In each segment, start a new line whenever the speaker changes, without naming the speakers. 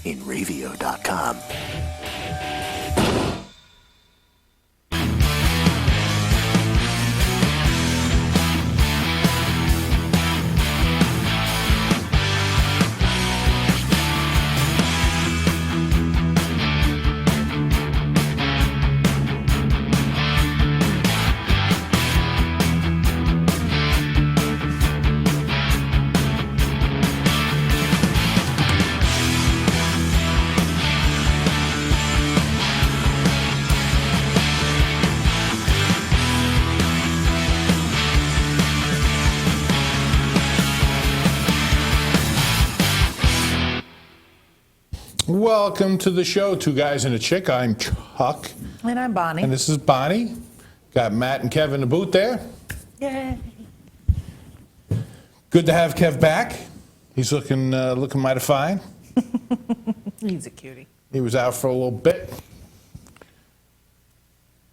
in Ravio.com.
Welcome to the show, Two Guys and a Chick. I'm Chuck.
And I'm Bonnie.
And this is Bonnie. Got Matt and Kev in the booth there.
Yay.
Good to have Kev back. He's looking mighty fine.
He's a cutie.
He was out for a little bit.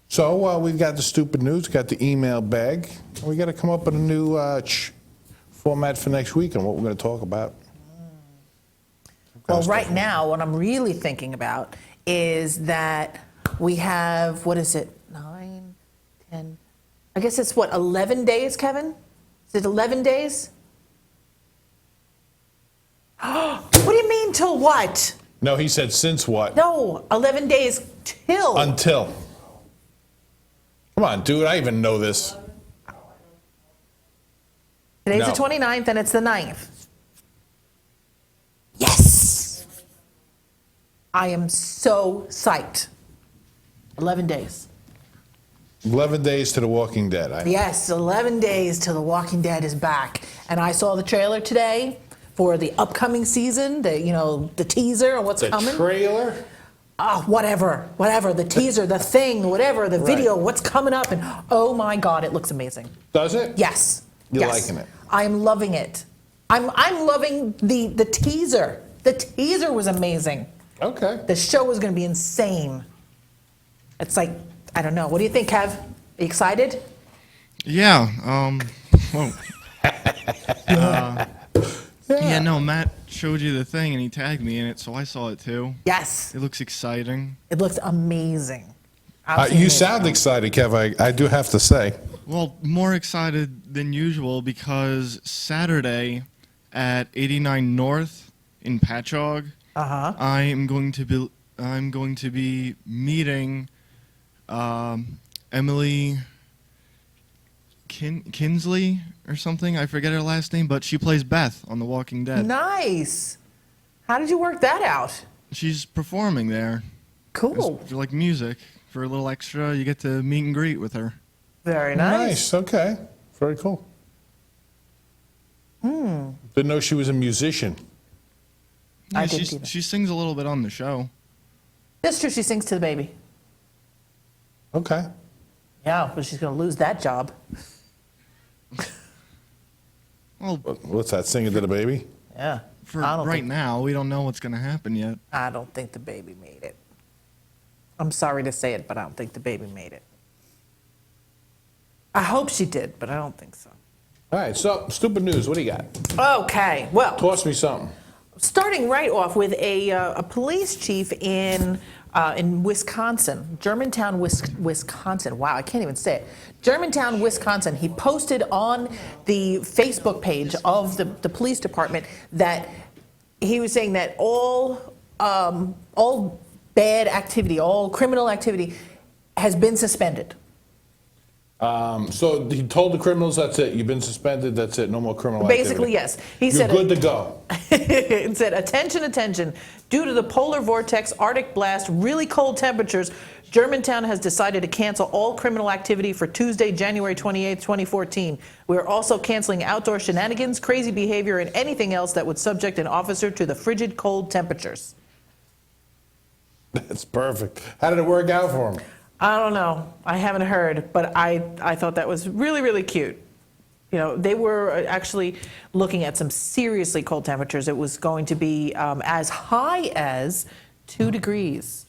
So we've got the stupid news, got the email bag. We got to come up with a new format for next week and what we're going to talk about.
Well, right now, what I'm really thinking about is that we have, what is it, 9, 10, I guess it's what, 11 days, Kevin? Is it 11 days? What do you mean till what?
No, he said since what?
No, 11 days till.
Until. Come on, dude, I even know this.
Today's
No.
the 29th and it's the 9th. Yes! I am so psyched. 11 days.
11 days to The Walking Dead.
Yes, 11 days till The Walking Dead is back. And I saw the trailer today for the upcoming season, the teaser of what's coming.
The trailer?
Whatever, the teaser, the thing, whatever, the video, what's coming up. And oh my God, it looks amazing.
Does it?
Yes.
You're
yes.
liking it?
I'm loving it. I'm loving the teaser. The teaser was amazing.
Okay.
The show was going to be insane. It's like, I don't know. What do you think, Kev? Are you excited?
Yeah. Yeah, no, Matt showed you the thing and he tagged me in it, so I saw it too.
Yes.
It looks exciting.
It looks amazing.
You
Absolutely
sound excited, Kev. I do have to say.
Well, more excited than usual because Saturday at 89 North in Patchogue, I'm going to be meeting Emily Kinsley or something. I forget her last name, but she plays Beth on The Walking Dead.
Nice. How did you work that out?
She's performing there.
Cool.
It's like music. For a little extra, you get to meet and greet with her.
Very nice.
Nice. Okay. Very cool. Didn't know she was a musician.
Yeah,
I didn't either.
she sings a little bit on the show.
That's true. She sings to the baby.
Okay.
Yeah, but she's going to lose that job.
Well,
What's that, singing to the baby?
Yeah.
for
I don't
right
think-
now, we don't know what's going to happen yet.
I don't think the baby made it. I'm sorry to say it, but I don't think the baby made it. I hope she did, but I don't think so.
All right, so stupid news. What do you got?
Okay, well,
Toss me something.
starting right off with a police chief in Wisconsin, Germantown, Wisconsin. Wow, I can't even say it. Germantown, Wisconsin. He posted on the Facebook page of the police department that he was saying that all bad activity, all criminal activity, has been suspended.
So he told the criminals, that's it. You've been suspended. That's it. No more criminal
Basically,
activity.
yes. He
You're
said
good to go.
It said, attention, attention. Due to the polar vortex, Arctic blast, really cold temperatures, Germantown has decided to cancel all criminal activity for Tuesday, January 28th, 2014. We're also canceling outdoor shenanigans, crazy behavior, and anything else that would subject an officer to the frigid cold temperatures.
That's perfect. How did it work out for him?
I don't know. I haven't heard, but I thought that was really, really cute. You know, they were actually looking at some seriously cold temperatures. It was going to be as high as 2 degrees.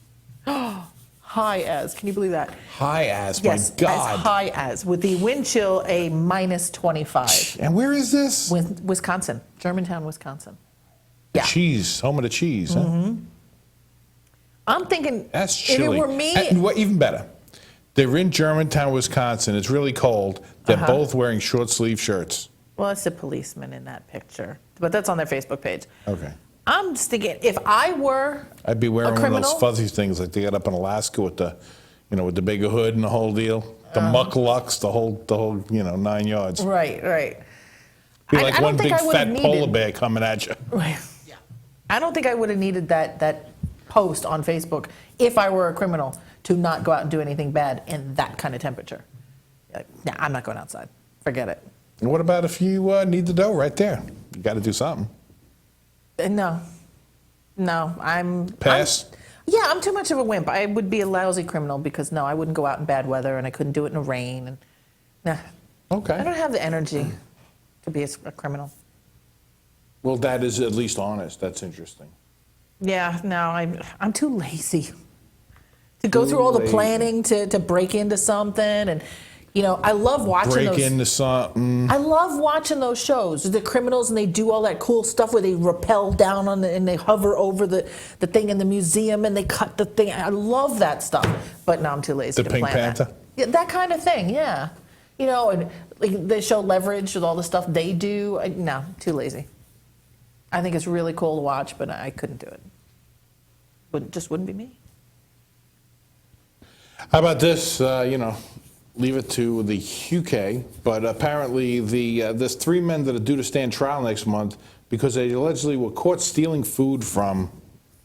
High as. Can you believe that?
High as,
Yes,
my God.
as high as. With the wind chill a minus 25.
And where is this?
Wisconsin. Germantown, Wisconsin. Yeah.
Cheese. Home of the cheese, huh?
I'm thinking
That's
if
chilly.
it were me,
And what even better, they're in Germantown, Wisconsin. It's really cold. They're both wearing short sleeve shirts.
well, it's a policeman in that picture, but that's on their Facebook page.
Okay.
I'm just thinking if I were
I'd be wearing
a
one of
criminal,
those fuzzy things like they got up in Alaska with the, with the bigger hood and the whole deal. The mucklucks, the whole, 9 yards.
right.
Be like
I don't
one
think
big
I would've
fat polar
needed-
bear coming at you.
Right. I don't think I would have needed that post on Facebook if I were a criminal to not go out and do anything bad in that kind of temperature. Like, nah, I'm not going outside. Forget it.
And what about if you need the dough right there? You got to do something.
No, I'm
Pass?
I'm too much of a wimp. I would be a lousy criminal because no, I wouldn't go out in bad weather and I couldn't do it in the rain. And nah,
Okay.
I don't have the energy to be a criminal.
Well, that is at least honest. That's interesting.
Yeah, no, I'm too lazy to go
Too
through all the
lazy.
planning to break into something. And, I love watching
Break
those.
into something.
I love watching those shows. The criminals, and they do all that cool stuff where they rappel down on and they hover over the thing in the museum and they cut the thing. I love that stuff. But no, I'm too lazy
The
to
Pink
plan
Panther?
that. Yeah, that kind of thing, yeah. And like, they show Leverage with all the stuff they do. No, too lazy. I think it's really cool to watch, but I couldn't do it. Just wouldn't be me.
How about this? Leave it to the UK. But apparently, there's 3 men that are due to stand trial next month because they allegedly were caught stealing food from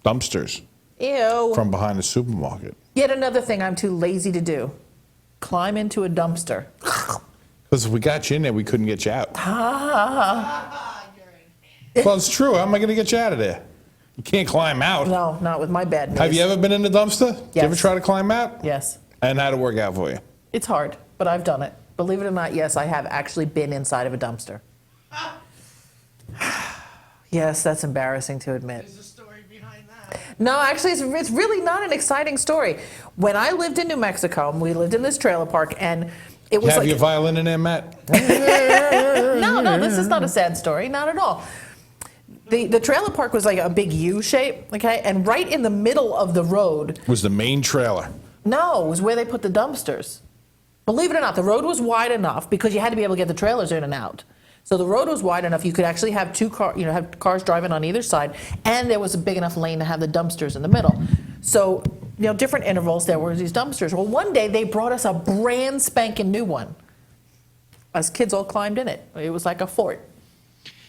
dumpsters
Ew.
from behind the supermarket.
Yet another thing I'm too lazy to do. Climb into a dumpster.
Because if we got you in there, we couldn't get you out. Well, it's true. How am I going to get you out of there? You can't climb out.
No, not with my bad knees.
Have you ever been in the dumpster? Did you ever
Yes.
try to climb out?
Yes.
And how'd it work out for you?
It's hard, but I've done it. Believe it or not, yes, I have actually been inside of a dumpster. Yes, that's embarrassing to admit.
There's a story behind that.
No, actually, it's really not an exciting story. When I lived in New Mexico, we lived in this trailer park, and it
You
was
have
like...
your violin in there, Matt?
No, this is not a sad story, not at all. The trailer park was like a big U shape, okay? And right in the middle of the road,
Was the main trailer.
no, was where they put the dumpsters. Believe it or not, the road was wide enough because you had to be able to get the trailers in and out. So the road was wide enough you could actually have have cars driving on either side, and there was a big enough lane to have the dumpsters in the middle. So, different intervals there were these dumpsters. Well, one day they brought us a brand spanking new one. Us kids all climbed in it. It was like a fort.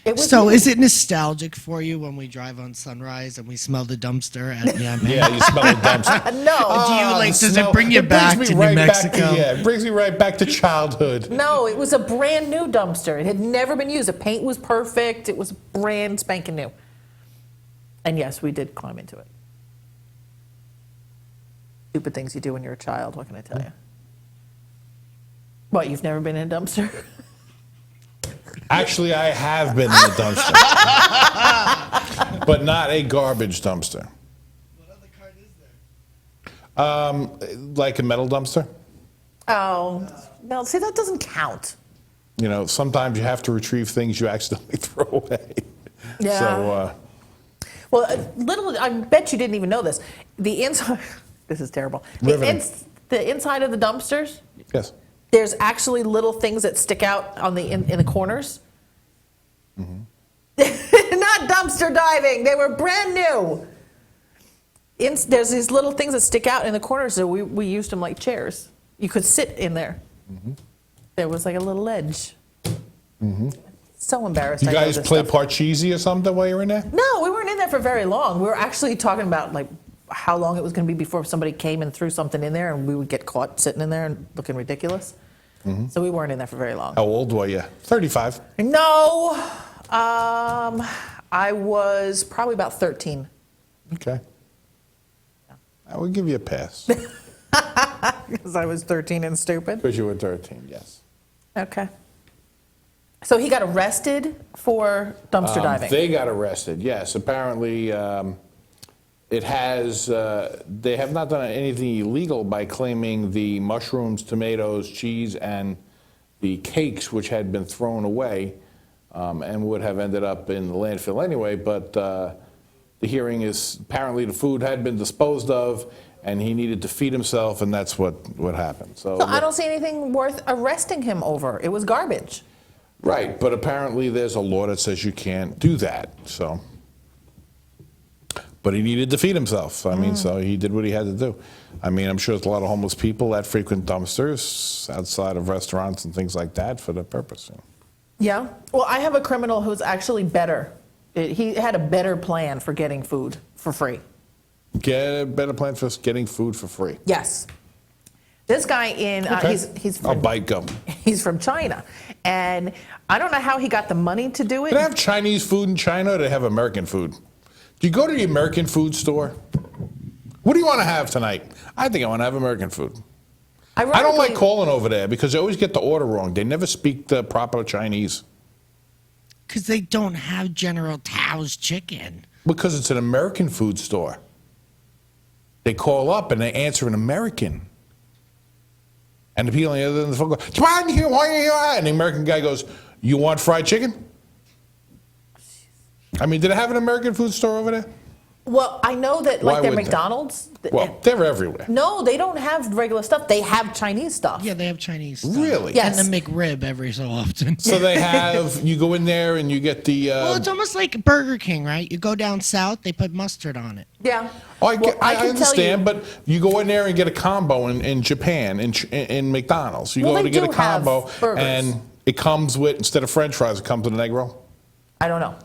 It was
So is it nostalgic for you when we drive on Sunrise and we smell the dumpster at Yemen?
Yeah, you smell the dumpster.
No.
Do you
Ah,
like?
the
Does
smell-
it bring you back
brings
to
me
New
right back
Mexico?
it brings me right back to childhood.
No, it was a brand new dumpster. It had never been used. The paint was perfect. It was brand spanking new. And yes, we did climb into it. Stupid things you do when you're a child, what can I tell you? What, you've never been in a dumpster?
Actually, I have been in a dumpster, but not a garbage dumpster.
What other kind is there?
Like a metal dumpster.
Oh, no, see, that doesn't count.
Sometimes you have to retrieve things you accidentally throw away.
Yeah.
So,
Well, I bet you didn't even know this. The inside, this is terrible.
Riveting.
The inside of the dumpsters,
yes.
there's actually little things that stick out on in the corners. Not dumpster diving. They were brand new. There's these little things that stick out in the corners, so we used them like chairs. You could sit in there. There was like a little ledge. So embarrassed.
You
I know
guys
this
play
stuff.
Parcheesi or something while you were in there?
No, we weren't in there for very long. We were actually talking about like how long it was going to be before somebody came and threw something in there, and we would get caught sitting in there and looking ridiculous. So we weren't in there for very long.
How old were you? 35.
No, I was probably about 13.
Okay. I will give you a pass
Because I was 13 and stupid.
because you were 13. Yes.
Okay. So he got arrested for dumpster diving.
They got arrested. Yes. Apparently, it has. They have not done anything illegal by claiming the mushrooms, tomatoes, cheese, and the cakes, which had been thrown away and would have ended up in the landfill anyway. But the hearing is apparently the food had been disposed of, and he needed to feed himself, and that's what happened.
So I don't see anything worth arresting him over. It was garbage.
Right, but apparently there's a law that says you can't do that. So, but he needed to feed himself. I mean, so he did what he had to do. I mean, I'm sure there's a lot of homeless people that frequent dumpsters outside of restaurants and things like that for that purpose.
Yeah. Well, I have a criminal who's actually better. He had a better plan for getting food for free.
Get a better plan for getting food for free.
Yes. This guy
Okay.
he's
I'll
from,
bite gum.
he's from China, and I don't know how he got the money to do it.
Do they have Chinese food in China, or do they have American food? Do you go to the American food store? What do you want to have tonight? I think I want to have American food. I don't like calling over there because they always get the order wrong. They never speak the proper Chinese.
Because they don't have General Tao's chicken.
Because it's an American food store. They call up and they answer in American. And the people on the other end of the phone go, and the American guy goes, you want fried chicken? I mean, do they have an American food store over there?
Well, I know that
Why
like their
wouldn't they?
McDonald's.
Well, they're everywhere.
No, they don't have regular stuff. They have Chinese stuff.
Yeah, they have Chinese stuff.
Really?
Yes.
And the McRib every so often.
So they have, you go in there and you get the...
Well, it's almost like Burger King, right? You go down south, they put mustard on it.
Yeah.
Oh,
Well,
I
can
understand,
tell you,
but you go in there and get a combo in Japan, in McDonald's. You
Well,
go
they
to get a
do have
combo,
burgers.
and it comes with, instead of french fries, it comes with an egg roll.
I don't know.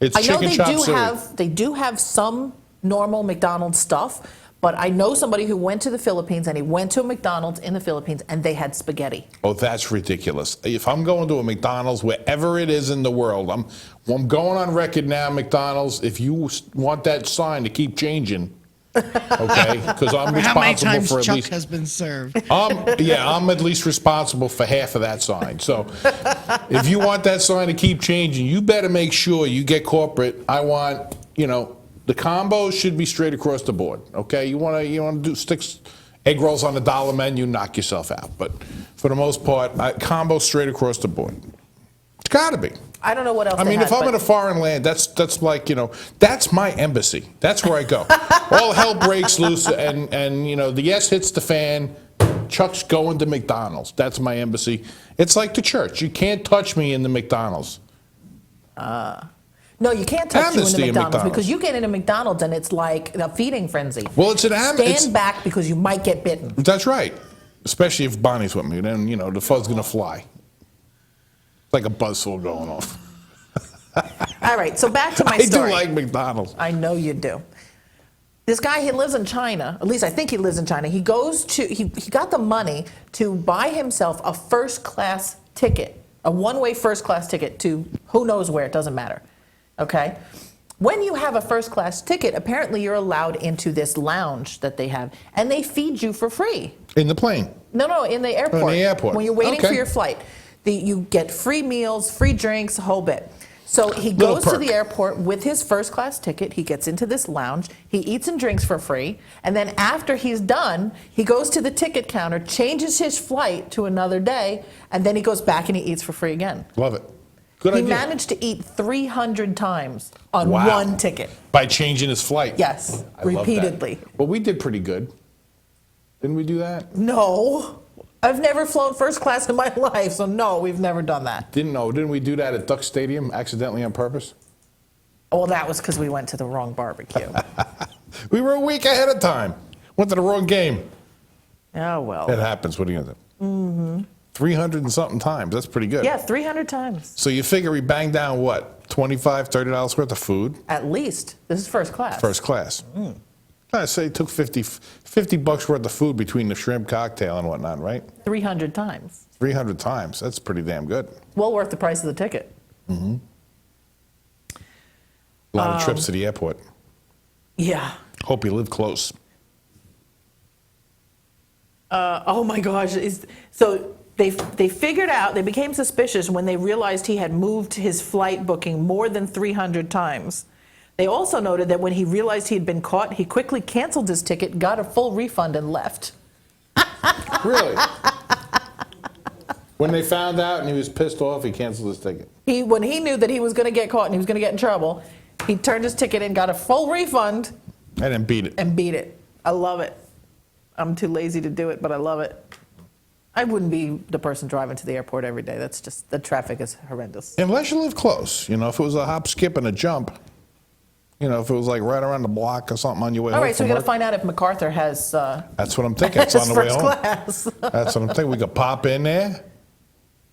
It's
I know
chicken
they
chop
do
suey.
they do have some normal McDonald's stuff, but I know somebody who went to the Philippines and he went to a McDonald's in the Philippines and they had spaghetti.
Oh, that's ridiculous. If I'm going to a McDonald's, wherever it is in the world, I'm going on record now, McDonald's, if you want that sign to keep changing, okay, because I'm
How many
responsible
times
for at
Chuck
least...
has been served?
I'm at least responsible for half of that sign. So if you want that sign to keep changing, you better make sure you get corporate. I want, the combos should be straight across the board. Okay, you want to do sticks, egg rolls on the dollar menu, knock yourself out. But for the most part, combos straight across the board. It's got to be.
I don't know what else.
I mean,
they
if
had,
I'm in a foreign land, that's like, that's my embassy. That's where I go. All hell breaks loose, and the yes hits the fan. Chuck's going to McDonald's. That's my embassy. It's like the church. You can't touch me in the McDonald's.
No, you can't touch
Amnesty
you in the
in
McDonald's,
McDonald's.
because you get into McDonald's and it's like a feeding frenzy.
Well, it's an
Stand back because you might get bitten.
That's right. Especially if Bonnie's with me, then the fuzz's gonna fly. It's like a buzzsaw going off.
All right, so back to my
I
story.
do like McDonald's.
I know you do. This guy, he lives in China. At least I think he lives in China. He got the money to buy himself a first-class ticket, a one-way first-class ticket to who knows where. It doesn't matter. Okay? When you have a first-class ticket, apparently you're allowed into this lounge that they have, and they feed you for free.
In the plane.
No, in the airport.
Oh, in the airport.
When you're waiting
Okay.
for your flight. You get free meals, free drinks, a whole bit. So he
Little
goes to
perk.
the airport with his first-class ticket. He gets into this lounge. He eats and drinks for free. And then after he's done, he goes to the ticket counter, changes his flight to another day, and then he goes back and he eats for free again.
Love it. Good
He
idea.
managed to eat 300 times on
Wow.
one ticket.
By changing his flight.
Yes,
I love that.
repeatedly.
Well, we did pretty good. Didn't we do that?
No, I've never flown first class in my life, so no, we've never done that.
Didn't we do that at Duck Stadium accidentally on purpose?
Well, that was because we went to the wrong barbecue.
We were a week ahead of time. Went to the wrong game.
Oh, well.
That happens. What are you going to do? Mm-hmm. 300 and something times. That's pretty good.
Yeah, 300 times.
So you figure we banged down what? $25, $30 worth of food?
At least. This is first class.
First class. I say it took $50 worth of food between the shrimp cocktail and whatnot, right?
300 times.
300 times. That's pretty damn good.
Well worth the price of the ticket.
A lot of trips to the airport.
Yeah.
Hope you live close.
Oh my gosh. So they figured out, they became suspicious when they realized he had moved his flight booking more than 300 times. They also noted that when he realized he had been caught, he quickly canceled his ticket, got a full refund, and left.
Really? When they found out and he was pissed off, he canceled his ticket.
When he knew that he was going to get caught and he was going to get in trouble, He turned his ticket in, got a full refund,
And then beat it.
and beat it. I love it. I'm too lazy to do it, but I love it. I wouldn't be the person driving to the airport every day. That's just, the traffic is horrendous.
Unless you live close. You know, if it was a hop, skip, and a jump, you know, if it was like right around the block or something on your way
All
home
right, so
from
we got to
work.
find out if MacArthur has
That's what I'm thinking. It's on
his
the way
first
home.
class.
That's what I'm thinking. We could pop in there.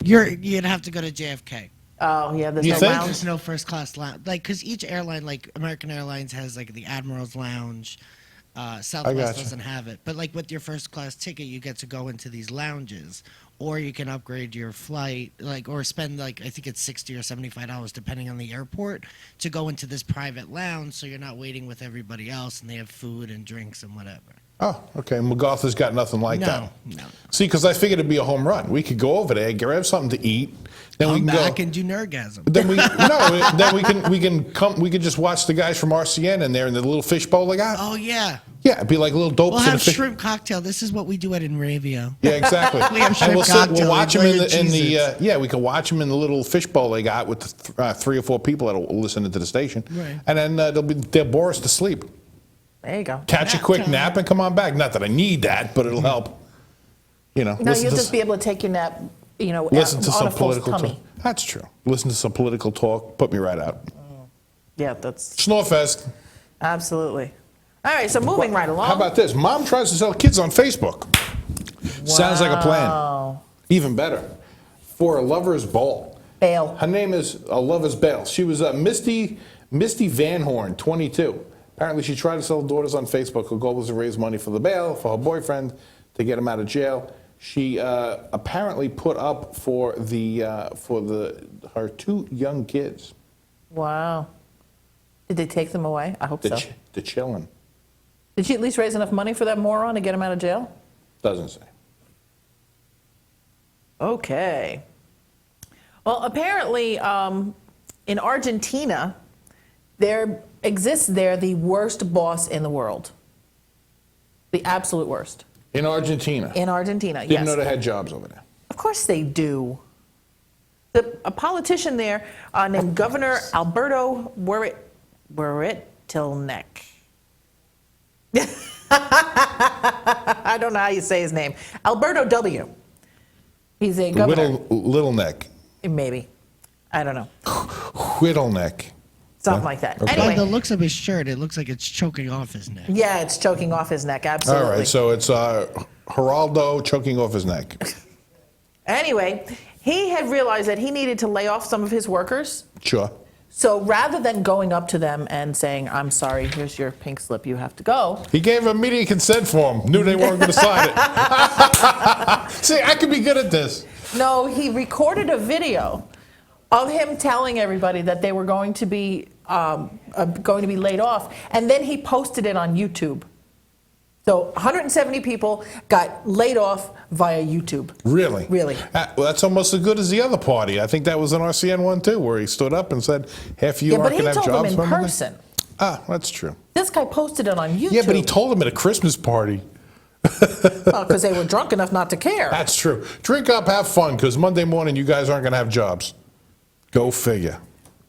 You'd have to go to JFK.
Oh, yeah, there's
You
no
think?
lounge.
There's no first class lounge. Like, because each airline, like American Airlines has like the Admiral's Lounge. Southwest
gotcha.
doesn't have it. But like with your first class ticket, you get to go into these lounges, or you can upgrade your flight, like, or spend like I think it's $60 or $75 depending on the airport to go into this private lounge, so you're not waiting with everybody else, and they have food and drinks and whatever.
Oh, okay. MacArthur's got nothing like that.
No.
See, because I figured it'd be a home run. We could go over there, grab something to eat, then we
Come
can
back
go.
and do Nerdgasm.
Then we no. Then we could just watch the guys from RCN in there in the little fishbowl they got.
Oh yeah.
Yeah, it'd be like little dopes
We'll
in a
have
fish.
shrimp cocktail. This is what we do at Inravio.
Yeah, exactly.
We have
And
shrimp
we'll
cocktail,
we'll watch them
enjoy
in
your
the
Cheez-Its.
yeah. We can watch them in the little fishbowl they got with the 3 or 4 people that'll listen to the station.
Right.
And then they'll bore us to sleep.
There you go.
Catch a
Nap
quick
time.
nap and come on back. Not that I need that, but it'll help. You know.
No,
listen
you'll
to
just be able to take your nap, you know,
listen to
on
some
a full
political
tummy.
talk. That's true. Listen to some political talk. Put me right out.
Yeah, that's
Snorefest.
absolutely. All right, so moving right along.
How about this? Mom tries to sell kids on Facebook. Sounds like a plan.
Wow.
Even better. For a lover's ball.
Bail.
Her name is a lover's ball. She was Misty Van Horn, 22. Apparently, she tried to sell daughters on Facebook. Her goal was to raise money for the bail for her boyfriend to get him out of jail. She apparently put up for her 2 young kids.
Wow. Did they take them away? I hope so.
The chillin'.
Did she at least raise enough money for that moron to get him out of jail?
Doesn't say.
Okay. Well, apparently, in Argentina, there exists the worst boss in the world. The absolute worst.
In Argentina.
In Argentina,
Didn't
yes.
know they had jobs over there.
Of course they do. A politician there named Governor Alberto Weritelnek. I don't know how you say his name. Alberto W. He's a governor.
Little neck.
Maybe. I don't know.
Whittle neck.
Something like that.
Okay.
By the
Anyway,
looks of his shirt, it looks like it's choking off his neck.
yeah, it's choking off his neck, absolutely.
All right, so it's Geraldo choking off his neck.
Anyway, he had realized that he needed to lay off some of his workers.
Sure.
So rather than going up to them and saying, I'm sorry, here's your pink slip, you have to go.
He gave immediate consent form. Knew they weren't going to sign it. See, I could be good at this.
No, he recorded a video of him telling everybody that they were going to be laid off, and then he posted it on YouTube. So 170 people got laid off via YouTube.
Really?
Really.
Well, that's almost as good as the other party. I think that was an RCN one, too, where he stood up and said, half of you
Yeah, but
aren't
he
going to have
told them
jobs.
in
Remember that?
person.
Ah, that's true.
This guy posted it on YouTube.
Yeah, but he told them at a Christmas party.
because they were drunk enough not to care.
That's true. Drink up, have fun, because Monday morning you guys aren't going to have jobs. Go figure.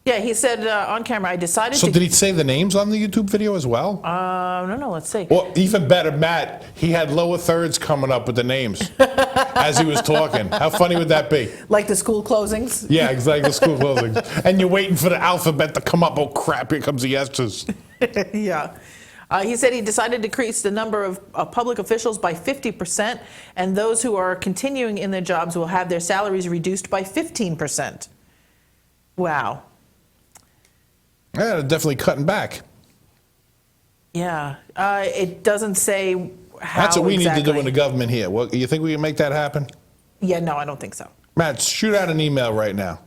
Yeah, he said on camera, I decided
So
to...
did he say the names on the YouTube video as well?
no, let's see.
Well, even better, Matt, he had lower thirds coming up with the names as he was talking. How funny would that be?
Like the school closings?
Yeah, exactly, the school closings. And you're waiting for the alphabet to come up. Oh, crap, here comes the S's.
Yeah. He said he decided to decrease the number of public officials by 50%, and those who are continuing in their jobs will have their salaries reduced by 15%. Wow.
Yeah, they're definitely cutting back.
Yeah. It doesn't say how
That's what we
exactly.
need to do in the government here. Well, you think we can make that happen?
Yeah, no, I don't think so.
Matt, shoot out an email right now.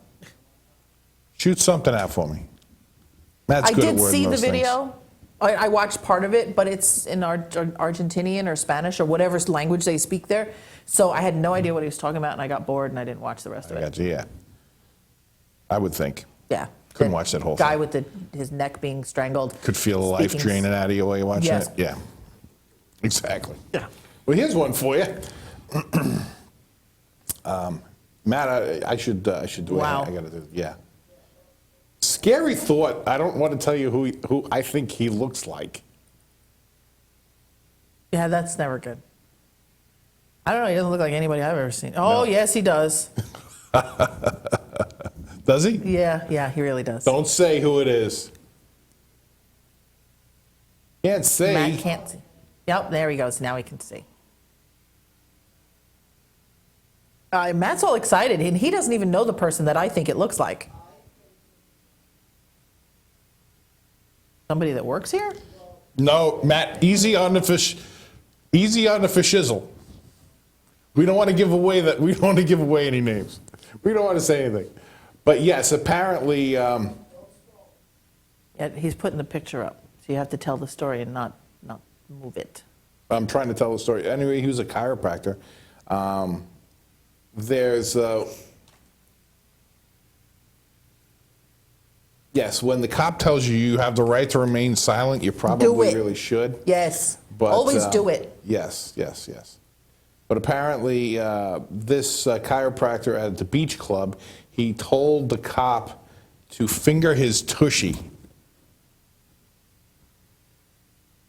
Shoot something out for me. Matt's
I
good at
did
wording
see the
those things.
video. I watched part of it, but it's in Argentinian or Spanish or whatever language they speak there. So I had no idea what he was talking about, and I got bored, and I didn't watch the rest of
I
it.
got you, yeah. I would think.
Yeah.
Couldn't
The
watch that whole
guy
thing.
with his neck being strangled.
Could feel the life
speaking-
draining out of you while you're watching
Yes.
it? Yeah. Exactly.
Yeah.
Well, here's one for you. Matt, I should do it.
Wow.
I got to do it. Yeah. scary thought. I don't want to tell you who I think he looks like.
Yeah, that's never good. I don't know. He doesn't look like anybody I've ever seen. Oh,
No.
yes, he does.
Does he?
Yeah, he really does.
Don't say who it is. Can't say.
Matt can't see. Yep, there he goes. Now he can see. Matt's all excited, and he doesn't even know the person that I think it looks like. Somebody that works here?
No, Matt, easy on the fish. Easy on the fishizzle. We don't want to give away any names. We don't want to say anything. But yes, apparently.
Yeah, he's putting the picture up, so you have to tell the story and not move it.
I'm trying to tell the story. Anyway, he was a chiropractor. Yes, when the cop tells you you have the right to remain silent, you probably really should.
Yes.
But,
always do it.
Yes. But apparently, this chiropractor at the beach club, he told the cop to finger his tushy.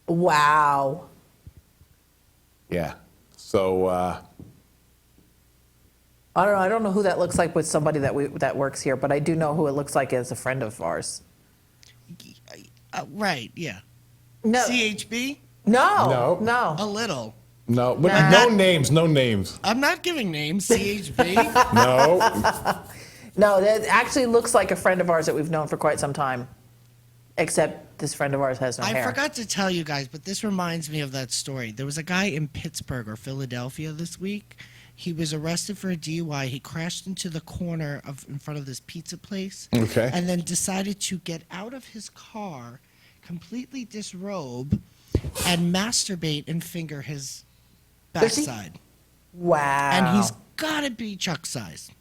Wow.
Yeah. So.
I don't know who that looks like with somebody that works here, but I do know who it looks like as a friend of ours.
Right, yeah.
No.
CHB?
No.
A little.
No, but
Nah.
no names.
I'm not giving names, CHB.
No.
No, that actually looks like a friend of ours that we've known for quite some time. Except this friend of ours has no
I
hair.
forgot to tell you guys, but this reminds me of that story. There was a guy in Pittsburgh or Philadelphia this week. He was arrested for a DUI. He crashed into the corner in front of this pizza place.
Okay.
And then decided to get out of his car, completely disrobe, and masturbate and finger his
Does he?
backside.
Wow.
And he's got to be Chuck size.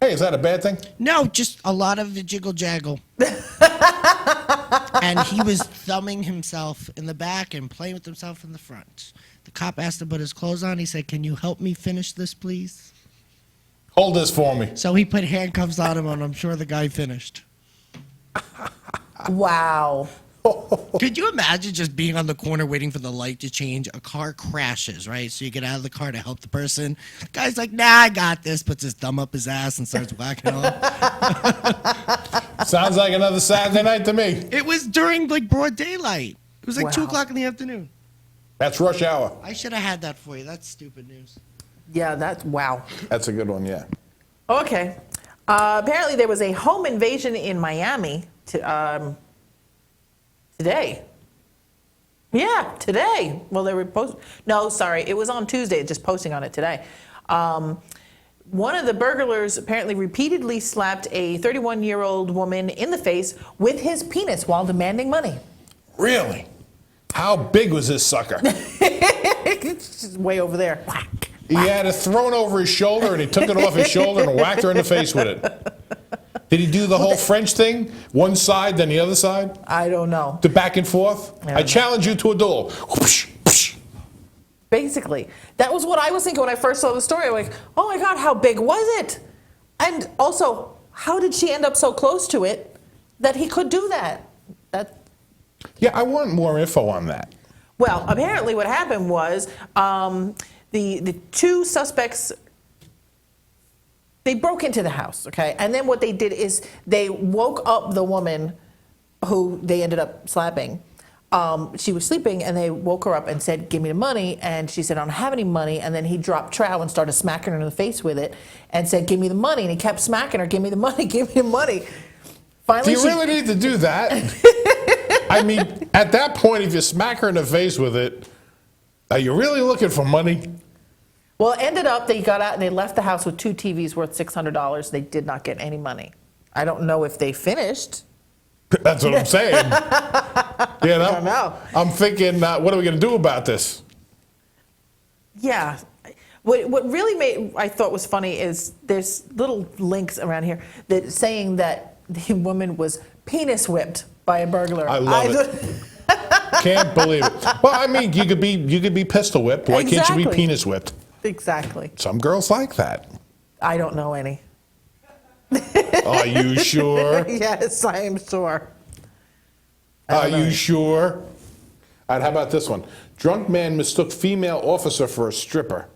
Hey, is that a bad thing?
No, just a lot of the jiggle jaggle. And he was thumbing himself in the back and playing with himself in the front. The cop asked him to put his clothes on. He said, "Can you help me finish this, please?"
Hold this for me.
So he put handcuffs on him, and I'm sure the guy finished.
Wow.
Could you imagine just being on the corner waiting for the light to change? A car crashes, right? So you get out of the car to help the person. The guy's like, "Nah, I got this." Puts his thumb up his ass and starts whacking off.
Sounds like another Saturday night to me.
It was during like broad daylight. It was like 2
Wow.
o'clock in the afternoon.
That's rush hour.
I should have had that for you. That's stupid news.
Yeah, that's wow.
That's a good one, yeah.
Okay. Apparently, there was a home invasion in Miami today. Yeah, today. Well, they were No, sorry, it was on Tuesday. Just posting on it today. One of the burglars apparently repeatedly slapped a 31-year-old woman in the face with his penis while demanding money.
Really? How big was this sucker?
It's just way over there. Whack.
He had it thrown over his shoulder, and he took it off his shoulder and whacked her in the face with it. Did he do the whole French thing? One side, then the other side?
I don't know.
The back and forth?
I don't
I
know.
challenge you to a duel. Whoosh, whoosh.
Basically, that was what I was thinking when I first saw the story. I'm like, oh my God, how big was it? And also, how did she end up so close to it that he could do that?
Yeah, I want more info on that.
Well, apparently what happened was the two suspects, they broke into the house, okay? And then what they did is they woke up the woman who they ended up slapping. She was sleeping, and they woke her up and said, "Give me the money." And she said, "I don't have any money." And then he dropped trowel and started smacking her in the face with it and said, "Give me the money." And he kept smacking her, "Give me the money, give me the money." Finally,
Do you really need to do that? I mean, at that point, if you smack her in the face with it, are you really looking for money?
Well, it ended up they got out and they left the house with two TVs worth $600. They did not get any money. I don't know if they finished.
That's what I'm saying. You know?
I don't know.
I'm thinking, what are we going to do about this?
Yeah. What really I thought was funny is there's little links around here that saying that the woman was penis whipped by a burglar.
I love it. Can't believe it. Well, I mean, you could be pistol whipped. Why can't you be
Exactly.
penis whipped?
Exactly.
Some girls like that.
I don't know any.
Are you sure?
Yes, I am sure.
Are you sure? All right, how about this one? Drunk man mistook female officer for a stripper.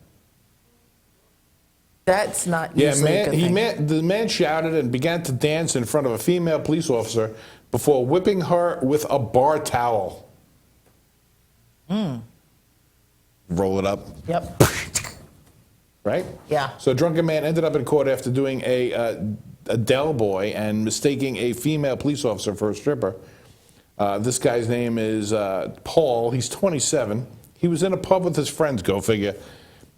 That's not
Yeah,
usually a good thing.
the man shouted and began to dance in front of a female police officer before whipping her with a bar towel. Roll it up.
Yep.
Right?
Yeah.
So a drunken man ended up in court after doing a Dell boy and mistaking a female police officer for a stripper. This guy's name is Paul. He's 27. He was in a pub with his friends, go figure.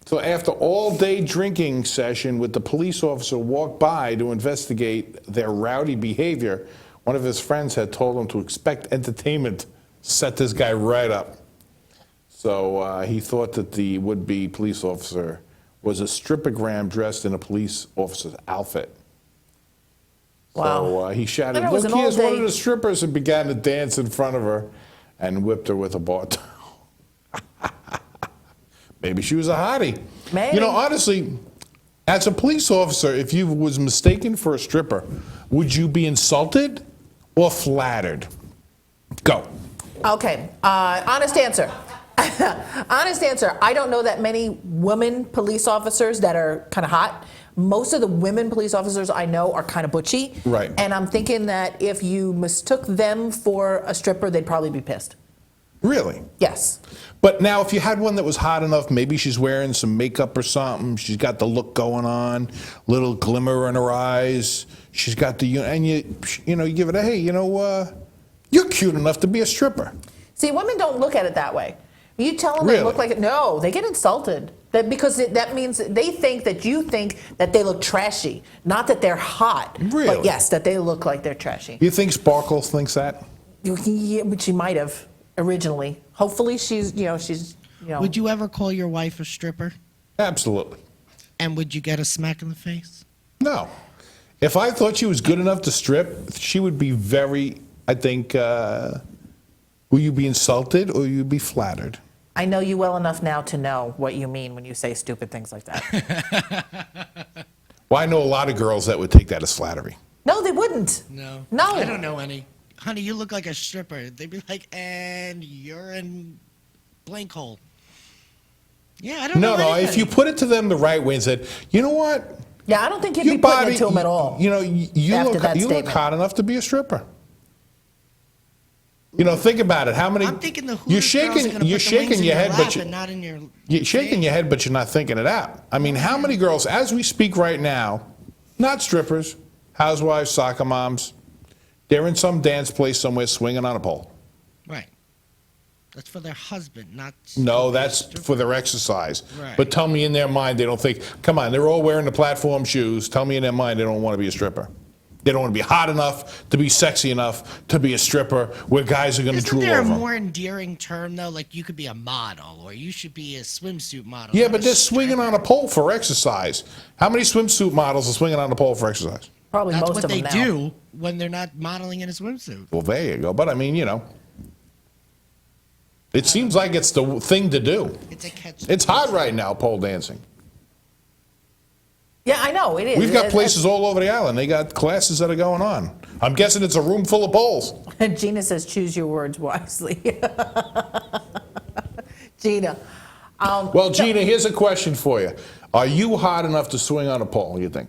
So after all-day drinking session with the police officer walked by to investigate their rowdy behavior, one of his friends had told him to expect entertainment. Set this guy right up. So he thought that the would-be police officer was a strippogram dressed in a police officer's outfit.
Wow.
So he shouted,
And it was
"Look,
an
here's one
all-day-
of the strippers," and began to dance in front of her and whipped her with a bar towel. Maybe she was a hottie.
Maybe.
You know, honestly, as a police officer, if you was mistaken for a stripper, would you be insulted or flattered? Go.
Okay, honest answer. Honest answer. I don't know that many women police officers that are kind of hot. Most of the women police officers I know are kind of butchy.
Right.
And I'm thinking that if you mistook them for a stripper, they'd probably be pissed.
Really?
Yes.
But now, if you had one that was hot enough, maybe she's wearing some makeup or something. She's got the look going on, little glimmer in her eyes. She's got the, and you give it a, hey, you're cute enough to be a stripper.
See, women don't look at it that way. You tell them
Really?
they look like it. No, they get insulted. That means they think that you think that they look trashy, not that they're hot.
Really?
But yes, that they look like they're trashy.
You think Sparkles thinks that?
Yeah, but she might have originally. Hopefully, she's.
Would you ever call your wife a stripper?
Absolutely.
And would you get a smack in the face?
No. If I thought she was good enough to strip, she would be very, I think, will you be insulted or will you be flattered?
I know you well enough now to know what you mean when you say stupid things like that.
Well, I know a lot of girls that would take that as flattery.
No, they wouldn't.
No.
No.
I don't know any. Honey, you look like a stripper. They'd be like, and you're in blank hole. Yeah, I don't know.
No,
anybody.
if you put it to them the right way and said, you know what?
Yeah, I don't think you'd
Your
be putting
body,
it to them at all.
You
after that
look
statement.
hot enough to be a stripper. Think about it. How many?
I'm thinking the
you're
Hooters girls are
shaking.
gonna
You're
put the wings
shaking
in
your
your
head,
lap
but
and not in your.
you're shaking your head, but you're not thinking it out. I mean, how many girls, as we speak right now, not strippers, housewives, soccer moms, they're in some dance place somewhere swinging on a pole.
Right. That's for their husband, not.
No, that's for their exercise.
Right.
But tell me in their mind they don't think, come on, they're all wearing the platform shoes. Tell me in their mind they don't want to be a stripper. They don't want to be hot enough, to be sexy enough, to be a stripper where guys are going to
Isn't
drool
there a
over 'em.
more endearing term though? Like you could be a model, or you should be a swimsuit model.
Yeah,
not
but
a
they're swinging
stripper.
on a pole for exercise. How many swimsuit models are swinging on a pole for exercise?
Probably
That's
most
what
of
they
them now.
do when they're not modeling in a swimsuit.
Well, there you go. But I mean, it seems like it's the thing to do.
It's a catch.
It's hot right now, pole dancing.
Yeah, I know, it is.
We've got places all over the island. They got classes that are going on. I'm guessing it's a room full of poles.
Gina says, choose your words wisely. Gina.
Well, Gina, here's a question for you. Are you hot enough to swing on a pole, you think?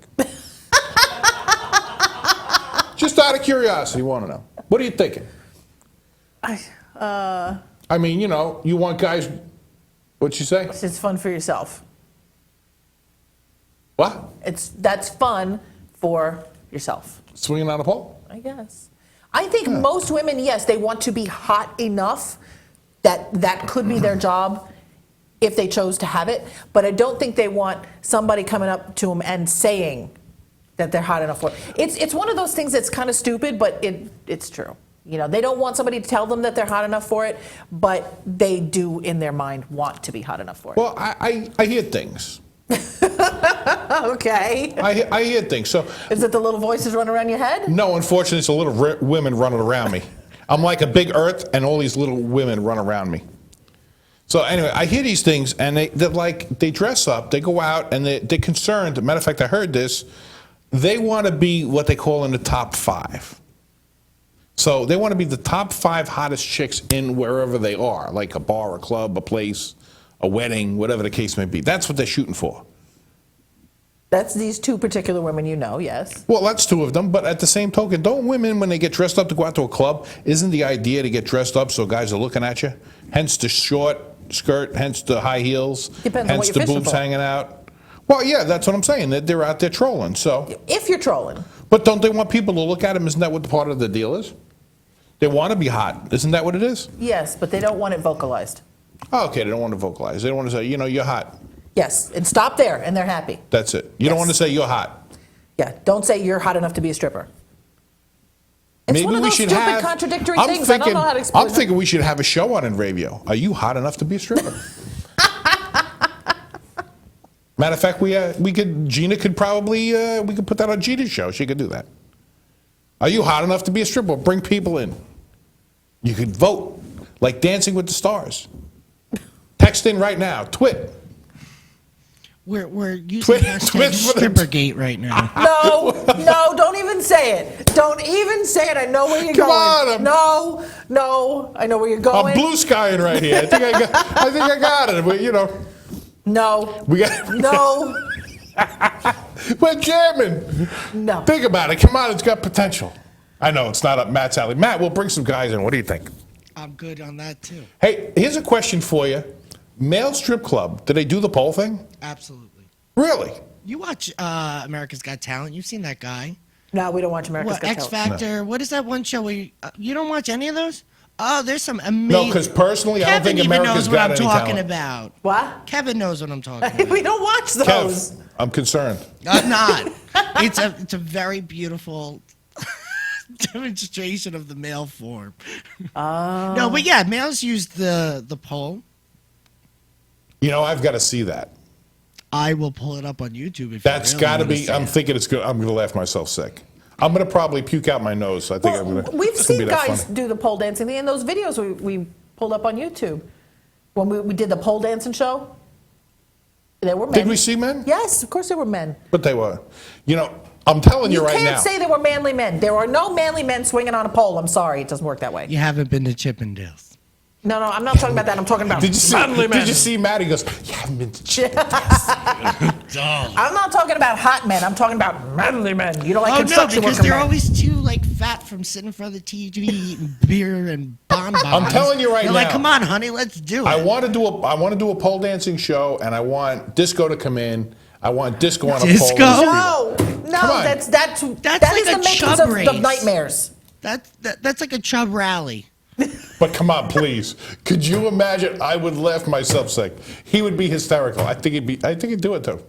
Just out of curiosity, want to know. What are you thinking? I mean, you want guys, what'd you say?
It's fun for yourself.
What?
That's fun for yourself,
Swinging on a pole?
I guess. I think most women, yes, they want to be hot enough that could be their job if they chose to have it. But I don't think they want somebody coming up to them and saying that they're hot enough for it. It's one of those things that's kind of stupid, but it's true. They don't want somebody to tell them that they're hot enough for it, but they do in their mind want to be hot enough for it.
Well, I hear things.
Okay.
I hear things. So,
Is it the little voices running around your head?
no, unfortunately, it's a little women running around me. I'm like a big earth, and all these little women run around me. So anyway, I hear these things, and they dress up, they go out, and they're concerned. Matter of fact, I heard this. they want to be what they call in the top 5. So they want to be the top 5 hottest chicks in wherever they are, like a bar, a club, a place, a wedding, whatever the case may be. That's what they're shooting for.
That's these 2 particular women you know, yes.
Well, that's 2 of them, but at the same token, don't women, when they get dressed up to go out to a club, isn't the idea to get dressed up so guys are looking at you? Hence the short skirt, hence the high heels,
Depends on
hence
what you're
the
fishing
boobs
for.
hanging out. Well, yeah, that's what I'm saying. That they're out there trolling. So,
If you're trolling.
but don't they want people to look at them? Isn't that what the part of the deal is? They want to be hot. Isn't that what it is?
Yes, but they don't want it vocalized.
Oh, okay, they don't want to vocalize. They don't want to say, you're hot.
Yes, and stop there, and they're happy.
That's it. You don't
Yes.
want to say you're hot.
Yeah, don't say you're hot enough to be a stripper. It's
Maybe
one of
we
those
should
stupid,
have.
contradictory
I'm
things.
thinking,
I don't know how to explain
I'm thinking we should have a show on in radio. Are you hot enough to be a stripper? Matter of fact, Gina could probably, we could put that on Gina's show. She could do that. Are you hot enough to be a stripper? Bring people in. You could vote, like Dancing with the Stars. Text in right now. Twit.
We're using
Twit
hashtag
for the-
Strippergate right now.
No, don't even say it. Don't even say it. I know where you're
Come
going.
on,
No, I know where you're going.
I'm blue skying right here. I think I got it. But,
No,
we got.
no,
We're jamming.
no.
Think about it. Come on, it's got potential. I know it's not up Matt's alley. Matt, we'll bring some guys in. What do you think?
I'm good on that too.
Hey, here's a question for you. Male strip club, do they do the pole thing?
Absolutely.
Really?
You watch America's Got Talent. You've seen that guy.
No, we don't watch America's
What,
Got
X
Talent.
Factor? What is that one show where you don't watch any of those? Oh, there's some amazing.
No, because personally, I don't
Kevin
think
even
America's
knows what
got
I'm
any
talking
talent.
about.
What?
Kevin knows what I'm talking about.
We don't watch those.
Kev, I'm concerned.
I'm not. It's a very beautiful demonstration of the male form.
Oh.
No, but yeah, males use the pole.
I've got to see that.
I will pull it up on YouTube if
That's
you really
got to
wanna
be.
see
I'm
it.
thinking it's good. I'm going to laugh myself sick. I'm going to probably puke out my nose. I think I'm going to.
We've
it's gonna
seen
be that
guys
funny.
do the pole dancing thing in those videos we pulled up on YouTube. When we did the pole dancing show, there were men.
Did we see men?
Yes, of course there were men.
But they were. I'm telling you,
You
right
can't
now.
say there were manly men. There are no manly men swinging on a pole. I'm sorry, it doesn't work that way.
You haven't been to Chippendales.
No, I'm not talking about that. I'm talking about
Did you see?
manly men.
Did you see Matt? He goes, "You haven't been to
I'm not talking about hot men. I'm talking about manly men. You know, like
Oh no,
construction
because
worker
they're
men.
always too fat from sitting in front of the TV eating beer and bonbons.
I'm telling you right
They're like,
now.
come on, honey, let's do it.
I want to do a pole dancing show, and I want Disco to come in. I want Disco on a pole.
Disco?
No,
Come
no,
on.
that
That's
is
like
the
a
makings
chub
of
race.
nightmares.
That's like a chub rally.
But come on, please. Could you imagine? I would laugh myself sick. He would be hysterical. I think he'd do it too.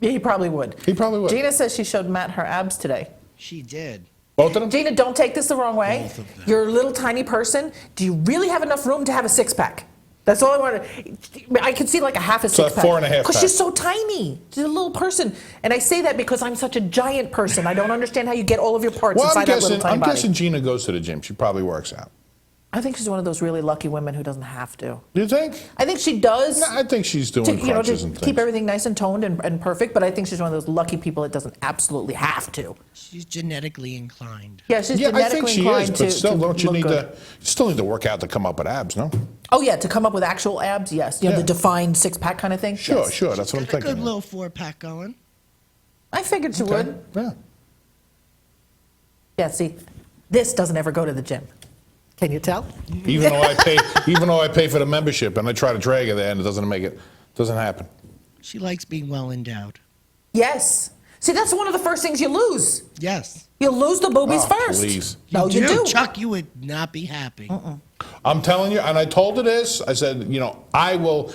Yeah, he probably would.
He probably would.
Gina says she showed Matt her abs today.
She did.
Both of them?
Gina, don't take this the wrong way.
Both of them.
You're a little tiny person. Do you really have enough room to have a six-pack? That's all I wanted. I could see like a half a
So a
six-pack.
4.5
Because
pack.
she's so tiny. She's a little person. And I say that because I'm such a giant person. I don't understand how you get all of your parts
Well,
inside that little tiny
I'm
body.
guessing Gina goes to the gym. She probably works out.
I think she's one of those really lucky women who doesn't have to.
You think?
I think she does.
No, I think she's doing
to,
crunches
to
and
keep
things.
everything nice and toned and perfect, but I think she's one of those lucky people that doesn't absolutely have to.
She's genetically inclined.
Yeah, she's
Yeah, I
genetically
think she is,
inclined
but
to
still, don't you
look
need
good.
to? You still need to work out to come up with abs, no?
Oh yeah, to come up with actual abs, yes. You know,
Yeah.
the defined six-pack kind of thing.
Sure,
Yes.
sure. That's what I'm
Got a good
thinking.
little 4-pack going.
I figured she
Okay.
would.
Yeah.
Yeah, see, this doesn't ever go to the gym. Can you tell?
Even though I pay for the membership and I try to drag her there and it doesn't happen.
She likes being well endowed.
Yes. See, that's one of the first things you lose.
Yes.
You lose the boobies
Oh,
first.
please.
No, you do.
Chuck, you would not be happy.
I'm telling you, and I told her this. I said, I will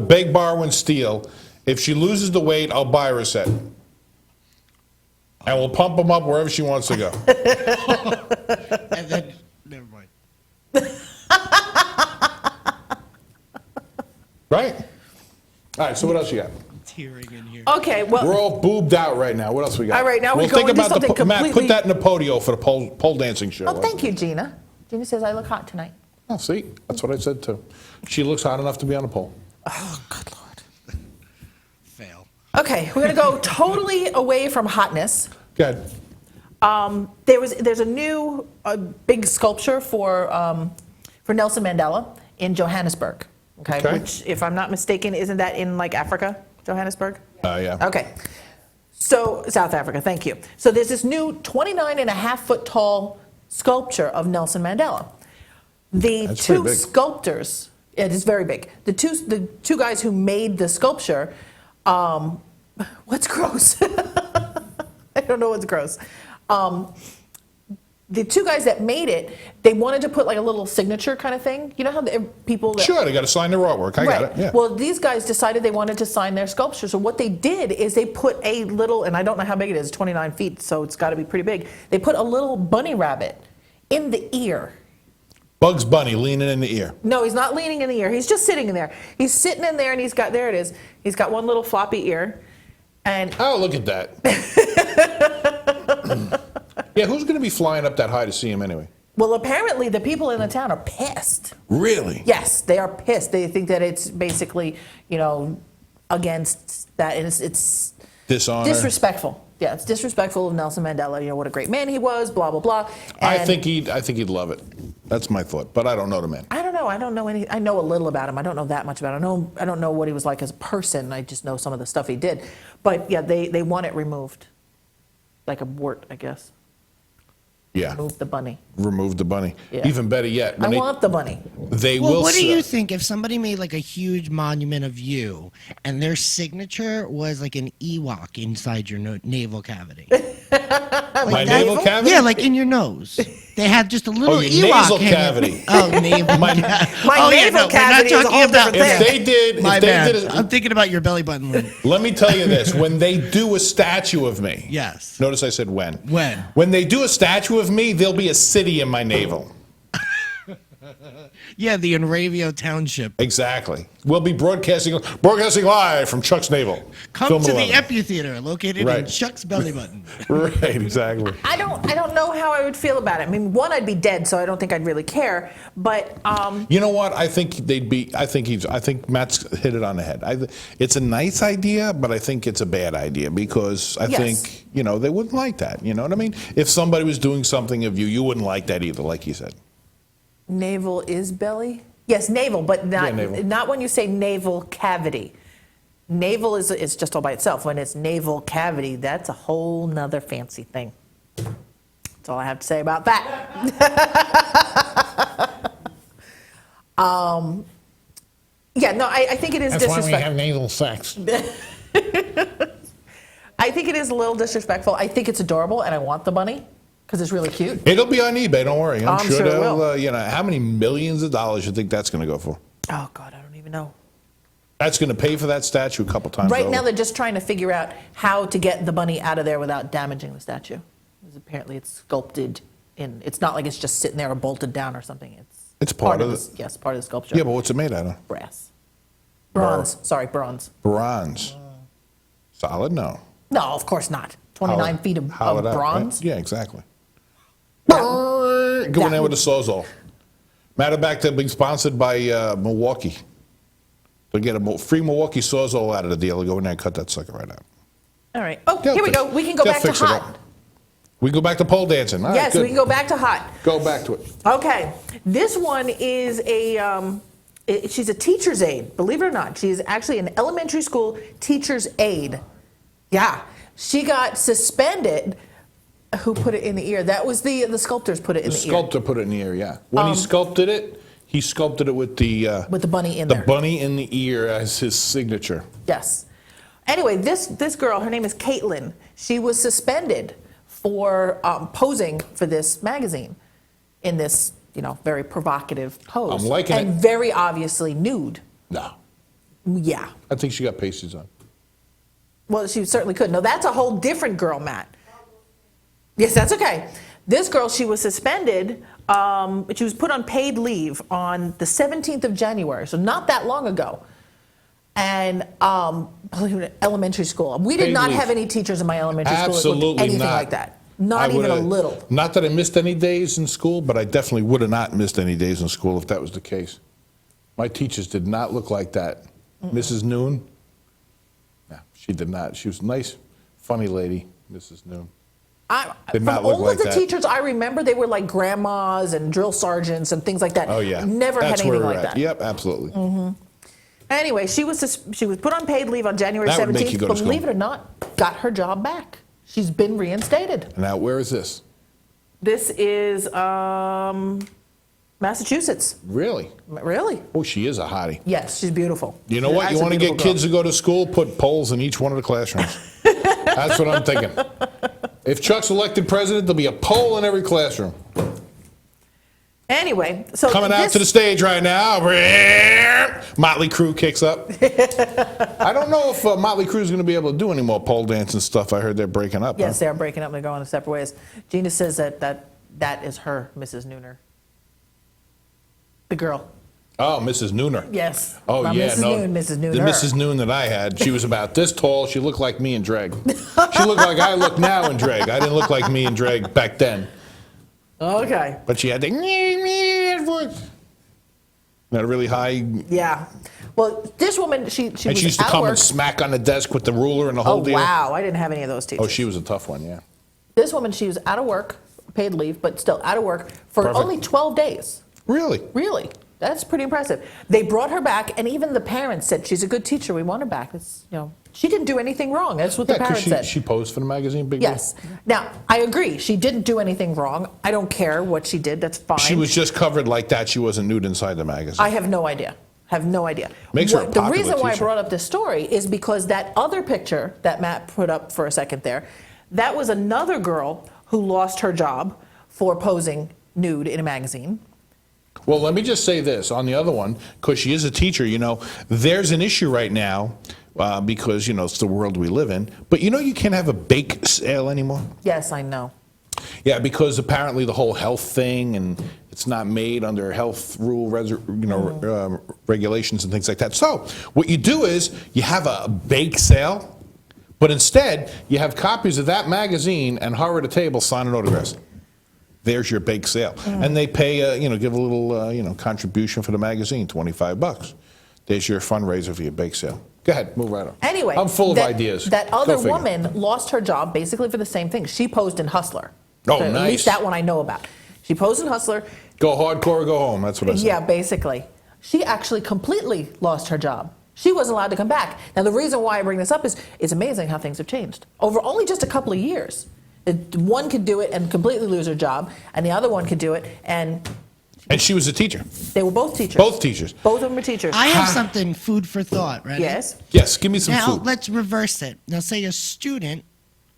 beg, borrow, and steal. If she loses the weight, I'll buy her a set. And we'll pump them up wherever she wants to go.
And then, never mind.
Right? All right, so what else you got?
Tearing in here.
Okay, well,
We're all boobed out right now. What else we got?
All right, now we
we'll
go
think
into
about
something
Matt,
completely-
put that in the podio for the pole dancing show.
oh, thank you, Gina. Gina says I look hot tonight.
Oh, see? That's what I said, too. She looks hot enough to be on a pole.
Oh, good Lord.
Fail.
Okay, we're going to go totally away from hotness.
Good.
There's a new big sculpture for Nelson Mandela in Johannesburg.
Okay.
Which, if I'm not mistaken, isn't that in like Africa, Johannesburg?
Yeah.
Okay. So South Africa, thank you. So there's this new 29.5-foot tall sculpture of Nelson Mandela. The
That's
two
pretty big.
sculptors, it is very big. The two guys who made the sculpture, what's gross? I don't know what's gross. The two guys that made it, they wanted to put like a little signature kind of thing. You know how people that,
Sure, they got to sign their artwork. I got it. Yeah.
Well, these guys decided they wanted to sign their sculpture. So what they did is they put a little, and I don't know how big it is, 29 feet, so it's got to be pretty big. They put a little bunny rabbit in the ear.
Bugs Bunny leaning in the ear.
No, he's not leaning in the ear. He's just sitting in there. He's sitting in there, and he's got, there it is. He's got one little floppy ear. And
Oh, look at that. Yeah, who's going to be flying up that high to see him anyway?
well, apparently the people in the town are pissed.
Really?
Yes, they are pissed. They think that it's basically, against that. And it's
Dishonor.
disrespectful. Yeah, it's disrespectful of Nelson Mandela. You know what a great man he was. Blah blah blah.
I
And
think he'd love it. That's my thought, but I don't know the man.
I don't know. I don't know any. I know a little about him. I don't know that much about him. I don't know what he was like as a person. I just know some of the stuff he did. But yeah, they want it removed, like a wart, I guess.
Yeah.
Remove the bunny.
Remove the bunny.
Yeah.
Even better yet,
I want the bunny.
they
Well,
will.
what do you think if somebody made like a huge monument of you and their signature was like an Ewok inside your navel cavity?
My navel cavity?
Yeah, like in your nose. They had just a little
your
Ewok
nasal
in it.
cavity.
Oh, navel.
My-
My navel cavity is a whole different
If
thing.
they did,
My
if they
bad.
did,
I'm thinking about your belly button. Lynn.
let me tell you this: when they do a statue of me,
Yes.
Notice I said when.
When?
When they do a statue of me, there'll be a city in my navel.
Yeah, the Enravio Township.
Exactly. We'll be broadcasting live from Chuck's navel.
Come
Film
to the
11.
Amphitheater, located in
Right.
Chuck's belly button.
Right, exactly.
I don't know how I would feel about it. I mean, one, I'd be dead, so I don't think I'd really care. But
You know what? I think they'd be. I think Matt's hit it on the head. It's a nice idea, but I think it's a bad idea because I
Yes.
think they wouldn't like that. You know what I mean? If somebody was doing something of you, you wouldn't like that either, like you said.
navel is belly? Yes, navel, but not
navel.
not when you say navel cavity. Navel is just all by itself. When it's navel cavity, that's a whole nother fancy thing. That's all I have to say about that. Yeah, no, I think it is disrespectful.
nasal sex.
I think it is a little disrespectful. I think it's adorable, and I want the bunny because it's really cute.
It'll be on eBay. Don't worry. I'm
sure it
they'll.
will.
How many millions of dollars you think that's going to go for?
Oh God, I don't even know.
That's going to pay for that statue a couple times.
Right
over.
now, they're just trying to figure out how to get the bunny out of there without damaging the statue. Because apparently, it's sculpted in. It's not like it's just sitting there or bolted down or something.
It's part of
the yes, part of the sculpture.
Yeah, but what's it made out of?
Brass, bronze. Sorry, bronze.
Bronze. Solid? No.
No, of course not. 29 feet of
Hollowed out,
bronze.
right? Yeah, exactly. Go in there with a sawzall. Matter of fact, they're being sponsored by Milwaukee. They'll get a free Milwaukee sawzall out of the deal. They'll go in there and cut that sucker right out.
All right. Oh,
They'll
here we
fix-
go. We can go
they'll
back to
fix it
hot.
up. We go back to pole dancing. All right,
Yes,
good.
we can go back to hot.
Go back to it.
Okay, this one is she's a teacher's aide, believe it or not. She's actually an elementary school teacher's aide. Yeah, she got suspended. Who put it in the ear? That was the sculptors put it in
The
the
sculptor put it in the ear, yeah. When he sculpted it with the
bunny in
the
there.
bunny in the ear as his signature.
Yes. Anyway, this girl, her name is Caitlin. She was suspended for posing for this magazine in this, very provocative pose.
I'm liking
and
it.
very obviously nude.
No,
Yeah.
I think she got pasties on.
Well, she certainly could. No, that's a whole different girl, Matt. Yes, that's okay. This girl, she was suspended. She was put on paid leave on the 17th of January, so not that long ago. And elementary school. We did
Paid
not
leave.
have any teachers in my elementary school that
Absolutely
looked anything
not.
like that. Not
I
even a
would've-
little.
Not that I missed any days in school, but I definitely would have not missed any days in school if that was the case. My teachers did not look like that. Mrs. Noon, No, she did not. She was a nice, funny lady, Mrs. Noon. Did
From
not look
all
like
of the
that.
teachers I remember, they were like grandmas and drill sergeants and things like that.
Oh, yeah.
Never
That's
had
where
anything
we're
like
at.
that.
Yep, absolutely.
Anyway, she was put on paid leave on January
That would make
17th.
you go to
But
school.
believe it or not, got her job back. She's been reinstated.
Now, where is this?
This is Massachusetts.
Really?
Really?
Oh, she is a hottie.
Yes, she's beautiful.
You know what?
That's
You
a
want to get
beautiful
kids to go to school, put poles in each one of the classrooms. That's what I'm thinking. If Chuck's elected president, there'll be a pole in every classroom.
Anyway, so
Coming out to the stage right now, Motley Crue kicks up. I don't know if Motley Crue is going to be able to do any more pole dance and stuff. I heard they're breaking up.
Yes, they are breaking up. They're going in separate ways. Gina says that is her, Mrs. Nooner. The girl.
Oh, Mrs. Nooner.
Yes.
Oh,
Not
yeah,
Mrs.
no.
Noon, Mrs. Nooner.
The Mrs. Noon that I had, she was about this tall. She looked like me in drag. She looked like I look now in drag. I didn't look like me in drag back then.
Okay.
But she had the voice. Not a really high.
Yeah. Well, this woman, she was
And she used to
out of
come
work.
and smack on the desk with the ruler and the whole
Oh,
deal.
wow. I didn't have any of those teachers.
Oh, she was a tough one, yeah.
This woman, she was out of work, paid leave, but still out of work for
Perfect.
only 12 days.
Really?
Really? That's pretty impressive. They brought her back, and even the parents said, she's a good teacher. We want her back. It's, she didn't do anything wrong. That's what the
Yeah, because
parents said.
she posed for the magazine, Big Deal.
Yes. Now, I agree. She didn't do anything wrong. I don't care what she did. That's fine.
She was just covered like that. She wasn't nude inside the magazine.
I have no idea. Have no idea.
Makes her a
The
popular
reason why I
teacher.
brought up this story is because that other picture that Matt put up for a second there, that was another girl who lost her job for posing nude in a magazine.
Well, let me just say this on the other one, because she is a teacher, there's an issue right now because, it's the world we live in. But you can't have a bake sale anymore.
Yes, I know.
Yeah, because apparently the whole health thing and it's not made under health rule, regulations and things like that. So what you do is you have a bake sale, but instead you have copies of that magazine and her at a table signing autographs. There's your bake sale. And they pay, give a little, contribution for the magazine, $25. There's your fundraiser for your bake sale. Go ahead, move right on.
Anyway,
I'm full of ideas.
That
Go
other
figure.
woman lost her job basically for the same thing. She posed in Hustler.
Oh,
At
nice.
least that one I know about. She posed in Hustler.
Go hardcore or go home, that's what I said.
Yeah, basically. She actually completely lost her job. She wasn't allowed to come back. Now, the reason why I bring this up is it's amazing how things have changed over only just a couple of years. One could do it and completely lose her job, and the other one could do it, and
And she was a teacher.
they were both teachers.
Both teachers.
Both of them were teachers.
I have something food for thought, right?
Yes.
Yes, give me some
Now,
food.
let's reverse it. Now, say a student,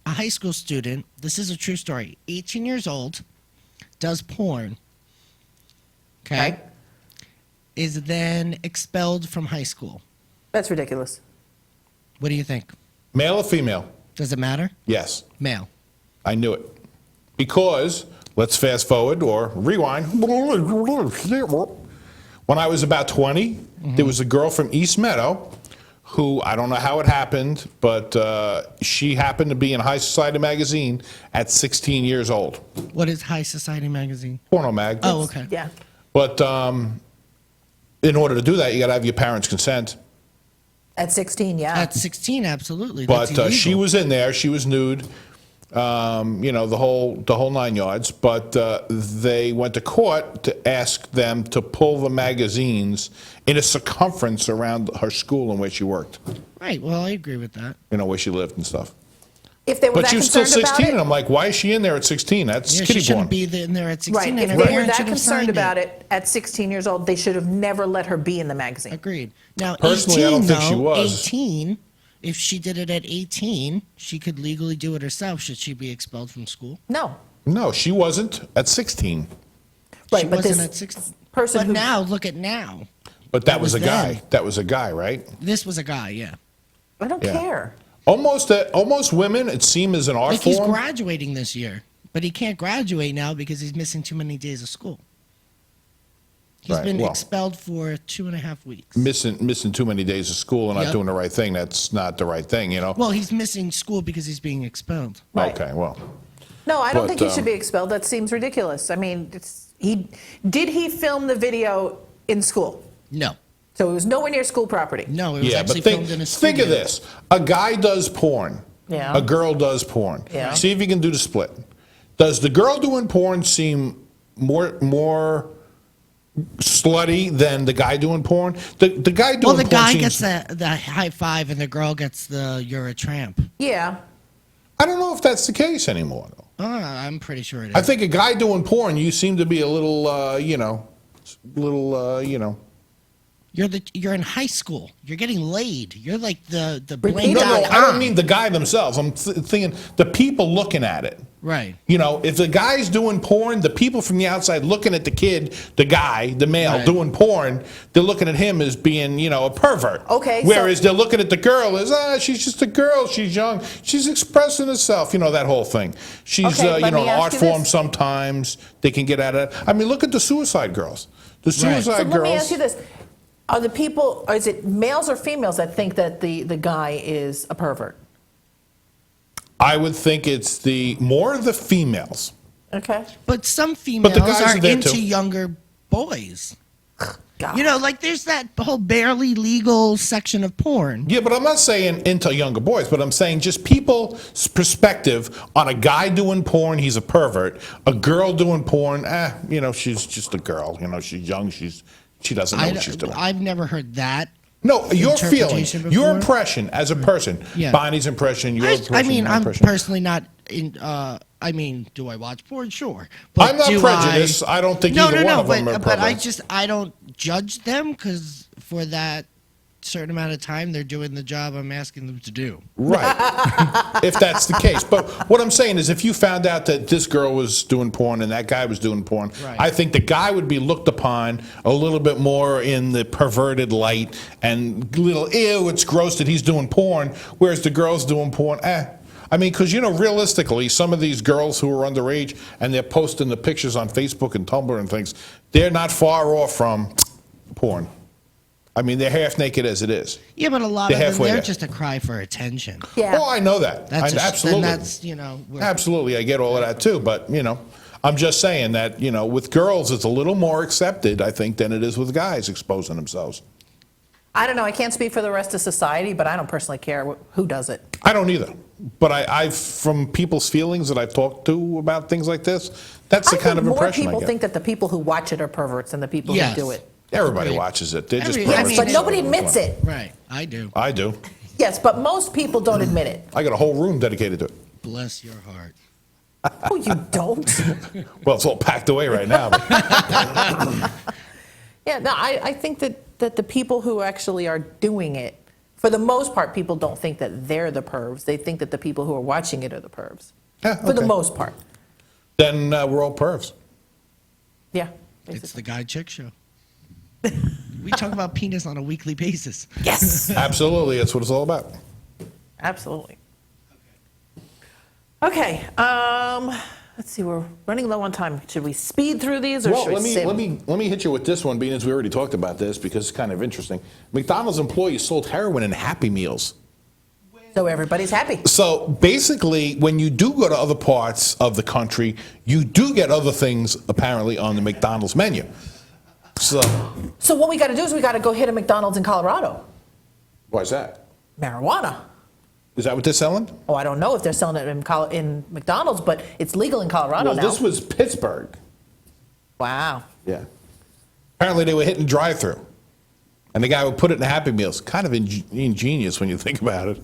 a high school student, this is a true story, 18 years old, does porn, okay,
Okay.
is then expelled from high school.
That's ridiculous.
What do you think?
Male or female?
Does it matter?
Yes,
Male.
I knew it. Because, let's fast forward or rewind. When I was about 20, there was a girl from East Meadow who, I don't know how it happened, but she happened to be in High Society magazine at 16 years old.
What is High Society magazine?
Porno mag.
Oh, okay.
Yeah.
But in order to do that, you got to have your parents' consent.
At 16, yeah.
At 16, absolutely. That's
But she
illegal.
was in there. She was nude. The whole 9 yards. But they went to court to ask them to pull the magazines in a circumference around her school in which she worked.
Right, well, I agree with that.
Where she lived and stuff.
If they were
But
that
she was still
concerned about
16, and
it,
I'm like, why is she in there at 16? That's
Yeah, she
kitty
shouldn't
porn.
be in there at 16.
right,
and
if
her
they were
parents
that
should have
concerned
signed
about it at 16 years old, they should have never let her be in the magazine.
Agreed. Now,
Personally,
18,
I don't think she
though,
was.
18, if she did it at 18, she could legally do it herself. Should she be expelled from school?
No.
No, she wasn't at 16.
Right,
she
but
wasn't
this
at 16.
person
But
who-
now, look at now.
But that was a
was
guy.
then.
That was a guy, right?
This was a guy, yeah.
I don't
Yeah.
care.
Almost women, it seems, as an art
Like he's
form.
graduating this year, but he can't graduate now because he's missing too many days of school. He's
Right,
been
well.
expelled for 2.5 weeks.
Missing too many days of school and not
Yep.
doing the right thing. That's not the right thing,
Well, he's missing school because he's being expelled.
Right.
Okay, well.
No, I don't
But,
think he should be expelled. That seems ridiculous. I mean, did he film the video in school?
No.
So it was nowhere near school property.
No, it was
Yeah,
actually
but
filmed in a
think
studio.
of this. A guy does porn.
Yeah.
A girl does porn.
Yeah.
See if you can do the split. Does the girl doing porn seem more slutty than the guy doing porn? The guy doing
Well, the
porn
guy
seems,
gets the high five, and the girl gets the "you're a tramp."
Yeah.
I don't know if that's the case anymore, though.
I'm pretty sure it is.
I think a guy doing porn, you seem to be a little,
You're in high school. You're getting laid. You're like the
Repeat
blame.
No,
that.
I don't mean the guy themselves. I'm thinking the people looking at it.
Right.
You know, if the guy's doing porn, the people from the outside looking at the kid, the guy, the male
Right.
doing porn, they're looking at him as being, a pervert.
Okay,
Whereas
so-
they're looking at the girl as, she's just a girl, she's young, she's expressing herself, that whole thing. She's,
Okay, let me
an
ask
art
you
form
this.
sometimes. They can get at it. I mean, look at the Suicide Girls. The Suicide
So
Girls.
let me ask you this. Are the people, or is it males or females that think that the guy is a pervert?
I would think it's more the females.
Okay.
But some females
guys
are
are there
into
too.
younger boys.
God.
Like there's that whole barely legal section of porn.
Yeah, but I'm not saying into younger boys, but I'm saying just people's perspective on a guy doing porn, he's a pervert. A girl doing porn, she's just a girl. She's young, she doesn't know what she's doing.
I've never heard that.
No, your feeling,
interpretation
your
before?
impression as a person,
Yeah.
Bonnie's impression, your impression,
I mean,
my
I'm
impression.
personally not in. Do I watch porn? Sure, but
I'm not
do
prejudiced. I don't think
no,
either
no,
one
no.
of them
But
are
but I
perverts.
I don't judge them because for that certain amount of time they're doing the job I'm asking them to do.
Right. If that's the case. But what I'm saying is if you found out that this girl was doing porn and that guy was doing porn,
Right.
I think the guy would be looked upon a little bit more in the perverted light and little, ew, it's gross that he's doing porn, whereas the girl's doing porn, I mean, because, realistically, some of these girls who are underage and they're posting the pictures on Facebook and Tumblr and things, they're not far off from porn. I mean, they're half naked as it is.
Yeah, but a lot
They're
of them
halfway
they're
there.
just a cry for attention.
Yeah.
Oh, I know that.
That's
Absolutely.
And that's we're-
Absolutely, I get all of that too, but, I'm just saying that, with girls, it's a little more accepted, I think, than it is with guys exposing themselves.
I don't know. I can't speak for the rest of society, but I don't personally care who does it.
I don't either. But I've from people's feelings that I've talked to about things like this, that's the
I
kind
think
of
more
impression I
people
get.
think that the people who watch it are perverts than the people
Yes.
who do it.
Everybody
Agreed.
watches it. They're just
Every- I
perverts.
mean,
But nobody admits it.
right. I do.
I do.
Yes, but most people don't admit it.
I got a whole room dedicated to it.
Bless your heart.
Oh, you don't?
Well, it's all packed away right now. But
Yeah, no, I think that the people who actually are doing it, for the most part, people don't think that they're the pervs. They think that the people who are watching it are the pervs.
Yeah,
For the
okay.
most part.
then we're all pervs.
Yeah.
It's
basically.
the Guy Chick Show. We talk about penis on a weekly basis.
Yes,
Absolutely, that's what it's all about.
absolutely. Okay, let's see, we're running low on time. Should we speed through these or
Well,
should we
let me hit you with this one, being as we already talked about this because it's kind of interesting. McDonald's employees sold heroin in Happy Meals.
So everybody's happy.
So basically, when you do go to other parts of the country, you do get other things apparently on the McDonald's menu. So
So what we got to do is we got to go hit a McDonald's in Colorado.
why is that?
Marijuana.
Is that what they're selling?
Oh, I don't know if they're selling it in McDonald's, but it's legal in Colorado
Well,
now.
this was Pittsburgh.
Wow.
Yeah. Apparently, they were hitting drive-through, and the guy would put it in Happy Meals. Kind of ingenious when you think about it.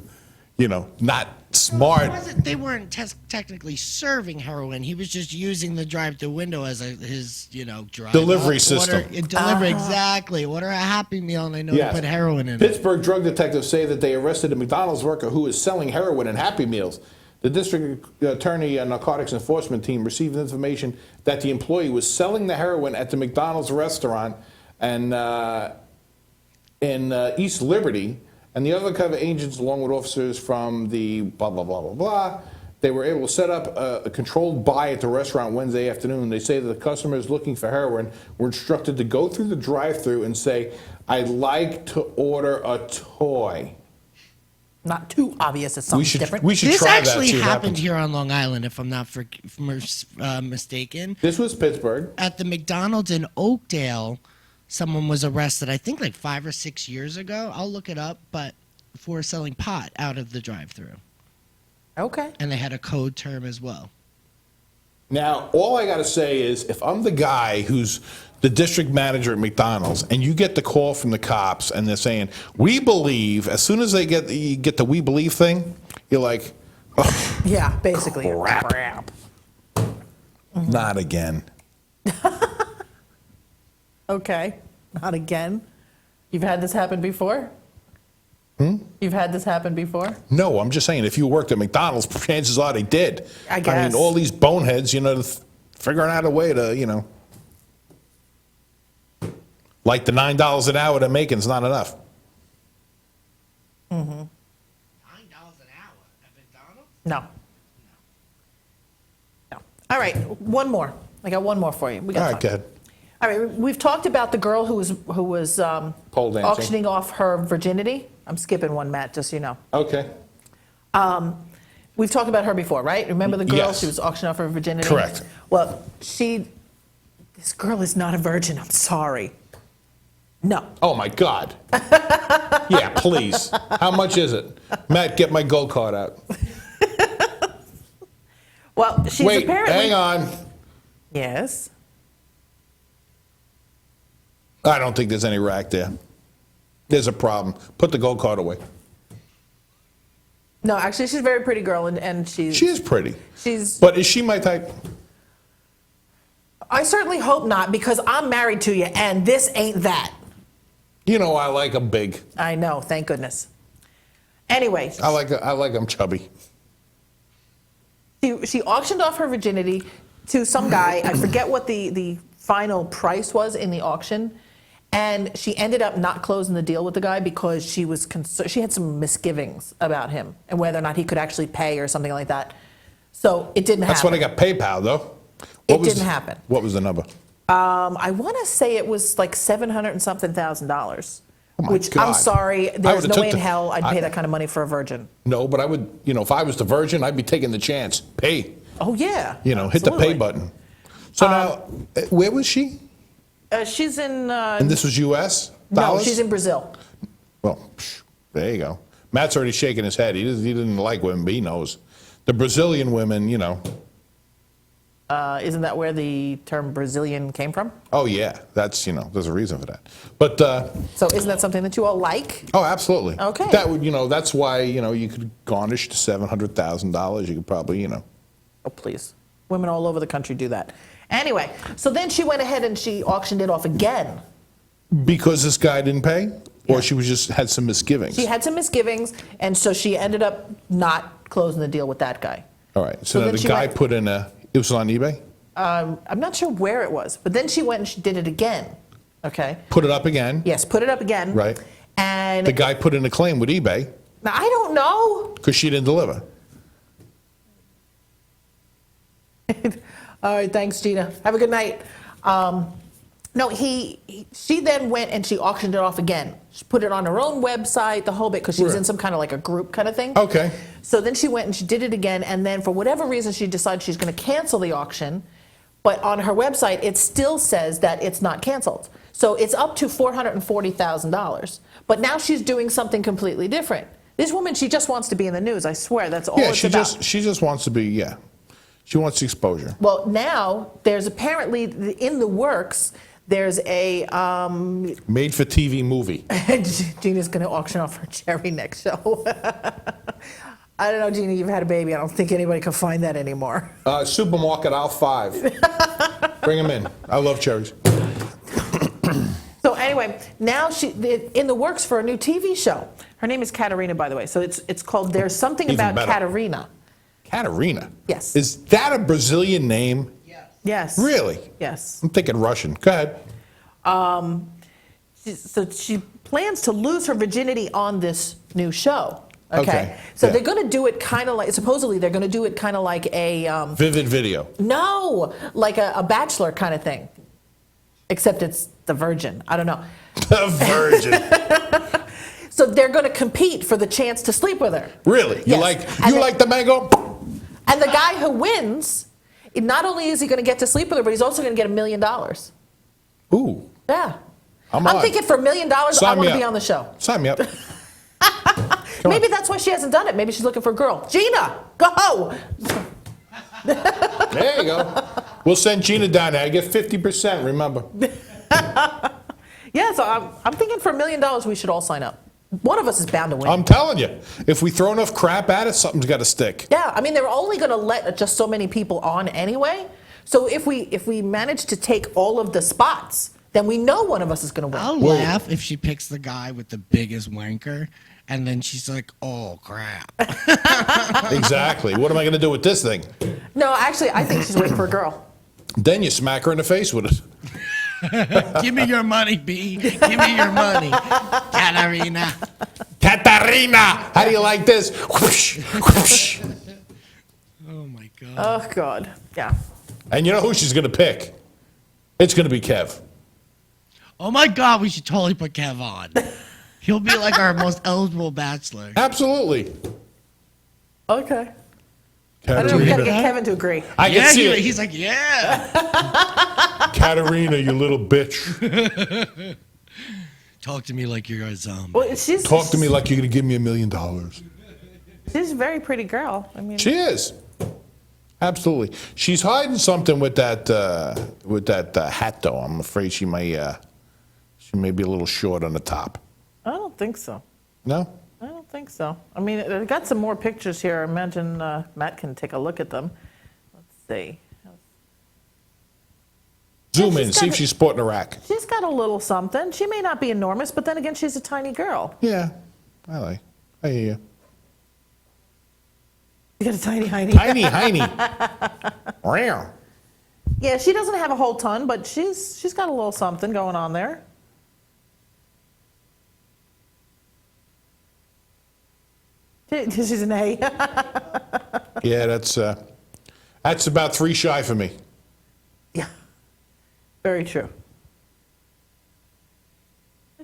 Not smart.
They weren't technically serving heroin. He was just using the drive-through window as his drive
Delivery
up,
system.
Deliver exactly. Order a Happy Meal, and I know
Yes.
they put heroin in it.
Pittsburgh drug detectives say that they arrested a McDonald's worker who is selling heroin in Happy Meals. The district attorney and narcotics enforcement team received information that the employee was selling the heroin at the McDonald's restaurant and in East Liberty, and the undercover agents, along with officers from the blah, blah, blah, blah, blah, they were able to set up a controlled buy at the restaurant Wednesday afternoon. They say that the customers looking for heroin were instructed to go through the drive-thru and say, "I'd like to order a toy."
Not too obvious as something different.
We should
This
try that.
actually
see what
happened
happens.
here on Long Island, if I'm not mistaken.
This was Pittsburgh.
At the McDonald's in Oakdale, someone was arrested, I think like 5 or 6 years ago. I'll look it up, but for selling pot out of the drive-through.
Okay.
And they had a code term as well.
Now, all I got to say is, if I'm the guy who's the district manager at McDonald's, and you get the call from the cops, and they're saying, "We believe," as soon as you get the "we believe" thing, you're like, oh,
Yeah, basically.
crap. Not again.
Okay. Not again. You've had this happen before? You've had this happen before?
No, I'm just saying, if you worked at McDonald's, chances are they did.
I
I
guess.
mean, all these boneheads, figuring out a way to, like the $9 an hour they're making is not enough.
$9 an hour at McDonald's?
No. No. All right, one more. I got one more for you. We got
All right,
time.
go ahead.
All right, we've talked about the girl who was
Pole dancing.
auctioning off her virginity. I'm skipping one, Matt, just so you know.
Okay.
We've talked about her before, right? Remember the girl?
Yes.
She was auctioning off her virginity?
Correct.
Well, this girl is not a virgin. I'm sorry. No.
Oh, my God. Yeah, please. How much is it? Matt, get my gold card out.
Well, she's
Wait,
apparently...
hang on.
Yes.
I don't think there's any rack there. There's a problem. Put the gold card away.
No, actually, she's a very pretty girl, and she's...
She is pretty.
She's...
But is she my type?
I certainly hope not, because I'm married to you, and this ain't that.
You know I like them big.
I know, thank goodness. Anyway,
I like them chubby.
she auctioned off her virginity to some guy. I forget what the final price was in the auction, and she ended up not closing the deal with the guy because she was she had some misgivings about him and whether or not he could actually pay or something like that. So it didn't happen.
That's when I got PayPal, though.
It didn't happen.
What was the number?
I want to say it was like $700 and something thousand.
Oh my
Which
God.
I'm sorry, there's
would've
no
took
way in
the-
hell I'd pay that kind of money for a virgin.
No, but I would, if I was the virgin, I'd be taking the chance. Pay.
Oh yeah.
Hit the pay
absolutely.
button. So now, where was she?
She's in.
And this was U.S.
No,
dollars?
she's in Brazil.
Well, there you go. Matt's already shaking his head. He didn't like women, but he knows. The Brazilian women,
Isn't that where the term Brazilian came from?
Oh, yeah. That's, there's a reason for that. But,
So isn't that something that you all like?
oh, absolutely.
Okay.
That would, that's why, you could garnish to $700,000. You could probably,
Oh, please. Women all over the country do that. Anyway, so then she went ahead and she auctioned it off again.
Because this guy didn't pay? Or she was just had some misgivings?
She had some misgivings, and so she ended up not closing the deal with that guy.
All right. So now
then
the
she
guy
went-
put in it was on eBay?
I'm not sure where it was, but then she went and she did it again. Okay?
Put it up again?
Yes, put it up again.
Right.
And
The guy put in a claim with eBay
now, I don't know.
because she didn't deliver.
All right, thanks, Gina. Have a good night. No, she then went and she auctioned it off again. She put it on her own website, the whole bit, because she was
Right.
in some kind of like a group kind of thing.
Okay.
So then she went and she did it again, and then for whatever reason, she decided she's going to cancel the auction. But on her website, it still says that it's not canceled. So it's up to $440,000. But now she's doing something completely different. This woman, she just wants to be in the news. I swear, that's all
Yeah,
it's
she
about.
just wants to be, yeah. She wants the exposure.
Well, now there's apparently in the works. There's a
Made for TV movie.
Gina's going to auction off her cherry next show. I don't know, Gina. You've had a baby. I don't think anybody can find that anymore.
Supermarket aisle 5. Bring them in. I love cherries.
So anyway, now in the works for a new TV show. Her name is Katarina, by the way. So it's called There's Something
Even
About
better.
Katarina.
Katarina?
Yes.
Is that a Brazilian name?
Yes.
Really?
Yes.
I'm thinking Russian. Go ahead.
So she plans to lose her virginity on this new show.
Okay,
So
yeah.
they're going to do it kind of like, supposedly they're going to do it kind of like a,
Vivid video.
no, like a Bachelor kind of thing. Except it's the virgin. I don't know.
The virgin.
So they're going to compete for the chance to sleep with her.
Really? You
Yes.
like
And
you like the mango?
And the guy who wins, not only is he going to get to sleep with her, but he's also going to get $1 million.
Ooh.
Yeah.
I'm
I'm
on.
thinking for $1 million, I
Sign me
want to be
up.
on the show.
Sign me up.
Maybe that's why she hasn't done it. Maybe she's looking for a girl. Gina, go!
There you go. We'll send Gina down there. I get 50%, remember.
Yeah, so I'm thinking for $1 million, we should all sign up. One of us is bound to win.
I'm telling you, if we throw enough crap at it, something's got to stick.
Yeah, I mean, they're only going to let just so many people on anyway. So if we manage to take all of the spots, then we know one of us is going to win.
I'll laugh if she picks the guy with the biggest wanker, and then she's like, "Oh crap!"
Exactly. What am I going to do with this thing?
No, actually, I think she's waiting for a girl.
Then you smack her in the face with it.
Give me your money, B. Give me your money, Katarina.
Katarina, how do you like this? Whoosh, whoosh.
Oh my god.
Oh God, yeah.
And you know who she's going to pick? It's going to be Kev.
Oh my god, we should totally put Kev on. He'll be like our most eligible bachelor.
Absolutely.
Okay. I don't know. We got to get Kevin to agree.
I can see it.
He's like, yeah.
Katarina, you little bitch.
Talk to me like you're a zombie.
Well, she's
Talk to me like you're going to give me $1 million.
She's a very pretty girl. I mean,
She is. Absolutely. She's hiding something with that hat, though. I'm afraid she may be a little short on the top.
I don't think so.
No?
I don't think so. I mean, I got some more pictures here. I imagine Matt can take a look at them. Let's see.
Zoom in,
she's
see
got
if she's sporting a rack.
She's got a little something. She may not be enormous, but then again, she's a tiny girl.
Yeah, I hear you.
You got a tiny hiney.
Tiny, hiney. Wow.
Yeah, she doesn't have a whole ton, but she's got a little something going on there. She's an A.
Yeah, that's about 3 shy for me.
Yeah, very true.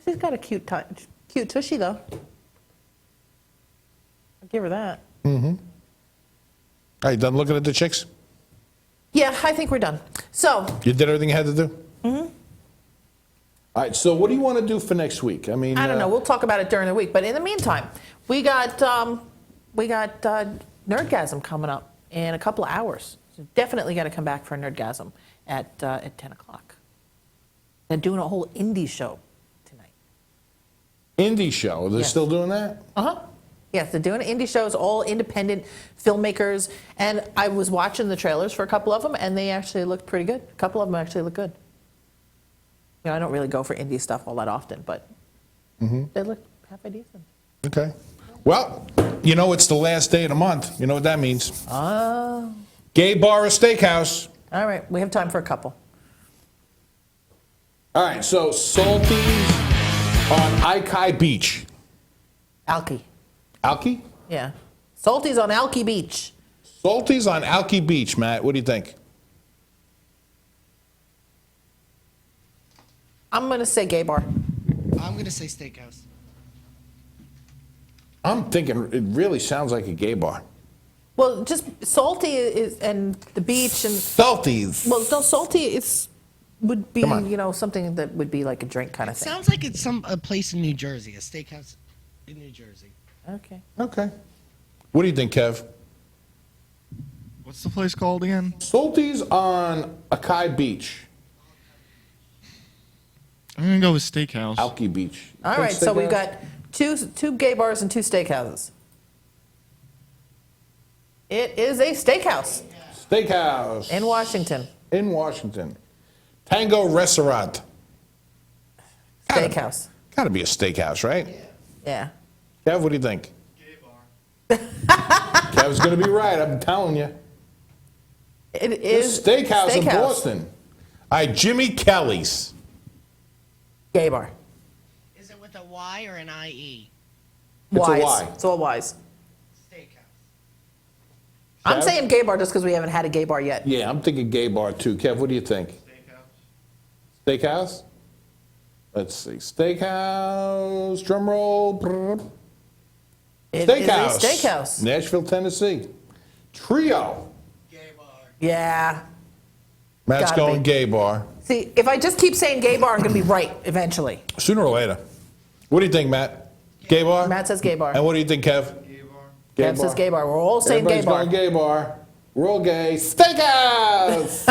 She's got a cute tushy, though. I'll give her that.
Are you done looking at the chicks?
Yeah, I think we're done. So,
You did everything you had to do? Mm-hmm. All right, so what do you want to do for next week? I mean,
I don't know. We'll talk about it during the week. But in the meantime, we got Nerdgasm coming up in a couple of hours. So definitely got to come back for a Nerdgasm at 10 o'clock. They're doing a whole indie show tonight.
Indie show. They're
Yes.
still doing that?
Uh-huh. Yes, they're doing indie shows, all independent filmmakers. And I was watching the trailers for a couple of them, and they actually looked pretty good. A couple of them actually look good. You know, I don't really go for indie stuff all that often, but they look halfway decent.
Okay. Well, you know it's the last day of the month. You know what that means? Gay bar or steakhouse.
All right, we have time for a couple.
All right, so Salty's on Ikai Beach.
Alki.
Alki?
Yeah. Salty's on Alki Beach.
Salty's on Alki Beach, Matt. What do you think?
I'm going to say gay bar.
I'm gonna say steakhouse.
I'm thinking it really sounds like a gay bar.
Well, just Salty is, and the beach, and,
Salty's.
well, no, Salty would be,
Come on.
you know, something that would be like a drink kind of thing.
Sounds like it's a place in New Jersey, a steakhouse in New Jersey.
Okay.
Okay. What do you think, Kev?
What's the place called again?
Salty's on Akai Beach.
I'm gonna go with steakhouse.
Alki Beach.
All right, so we've got two gay bars and 2 steakhouses. It is a steakhouse
Steakhouse.
in Washington.
In Washington. Tango Restaurant.
Steakhouse.
Gotta be a steakhouse, right?
Yeah.
Kev, what do you think? Gay bar. Kev's gonna be right, I'm telling you.
It is
Steakhouse in Boston. All right, Jimmy Kelly's.
Gay bar.
Is it with a Y or an IE?
It's a
Wise.
Y.
It's all wise.
Steakhouse.
I'm
Kev?
saying gay bar just because we haven't had a gay bar yet.
Yeah, I'm thinking gay bar too. Kev, what do you think? Steakhouse. Steakhouse? Let's see. Steakhouse. Drum roll. Brrr.
It
Steakhouse.
is a steakhouse.
Nashville, Tennessee. Trio.
Gay bar.
Yeah.
Matt's
Gotta
going
be.
gay bar.
See, if I just keep saying gay bar, I'm going to be right eventually.
Sooner or later. What do you think, Matt? Gay bar?
Matt says gay bar.
And what do you think, Kev? Gay
Kev says gay bar. We're all saying
Everybody's
gay bar.
going gay bar. We're all gay. Steakhouse!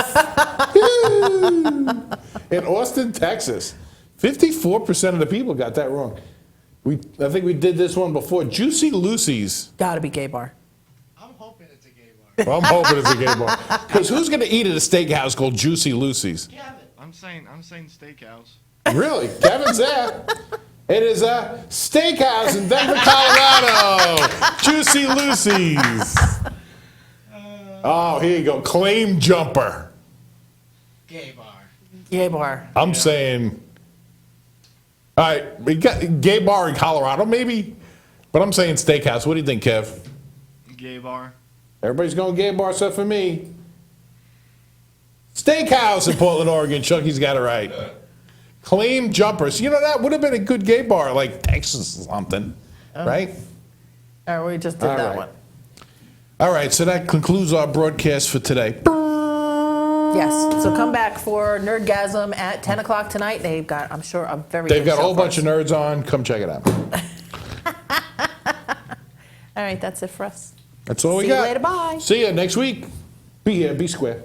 In Austin, Texas. 54% of the people got that wrong. I think we did this one before. Juicy Lucy's.
Got to be gay bar.
I'm hoping it's a gay bar.
Well, I'm hoping it's a gay bar. Because who's going to eat at a steakhouse called Juicy Lucy's?
I'm saying steakhouse.
Really? Kevin's there. It is a steakhouse in Denver, Colorado. Juicy Lucy's. Oh, here you go. Claim jumper.
Gay bar.
Gay bar.
I'm saying, all right, we got gay bar in Colorado, maybe, but I'm saying steakhouse. What do you think, Kev?
Gay bar.
Everybody's going gay bar except for me. Steakhouse in Portland, Oregon. Chucky's got it right. Claim jumpers. You know, that would have been a good gay bar, like Texas or something, right?
All right, we just did
All
that
right.
one.
All right, so that concludes our broadcast for today.
Yes. So come back for Nerdgasm at 10 o'clock tonight. They've got, I'm sure, a very
They've
good
got a
show
whole
for
bunch
us.
of nerds on. Come check it out.
All right, that's it for us.
That's all we
See you
got.
later. Bye.
See you next week. Be here. Be square.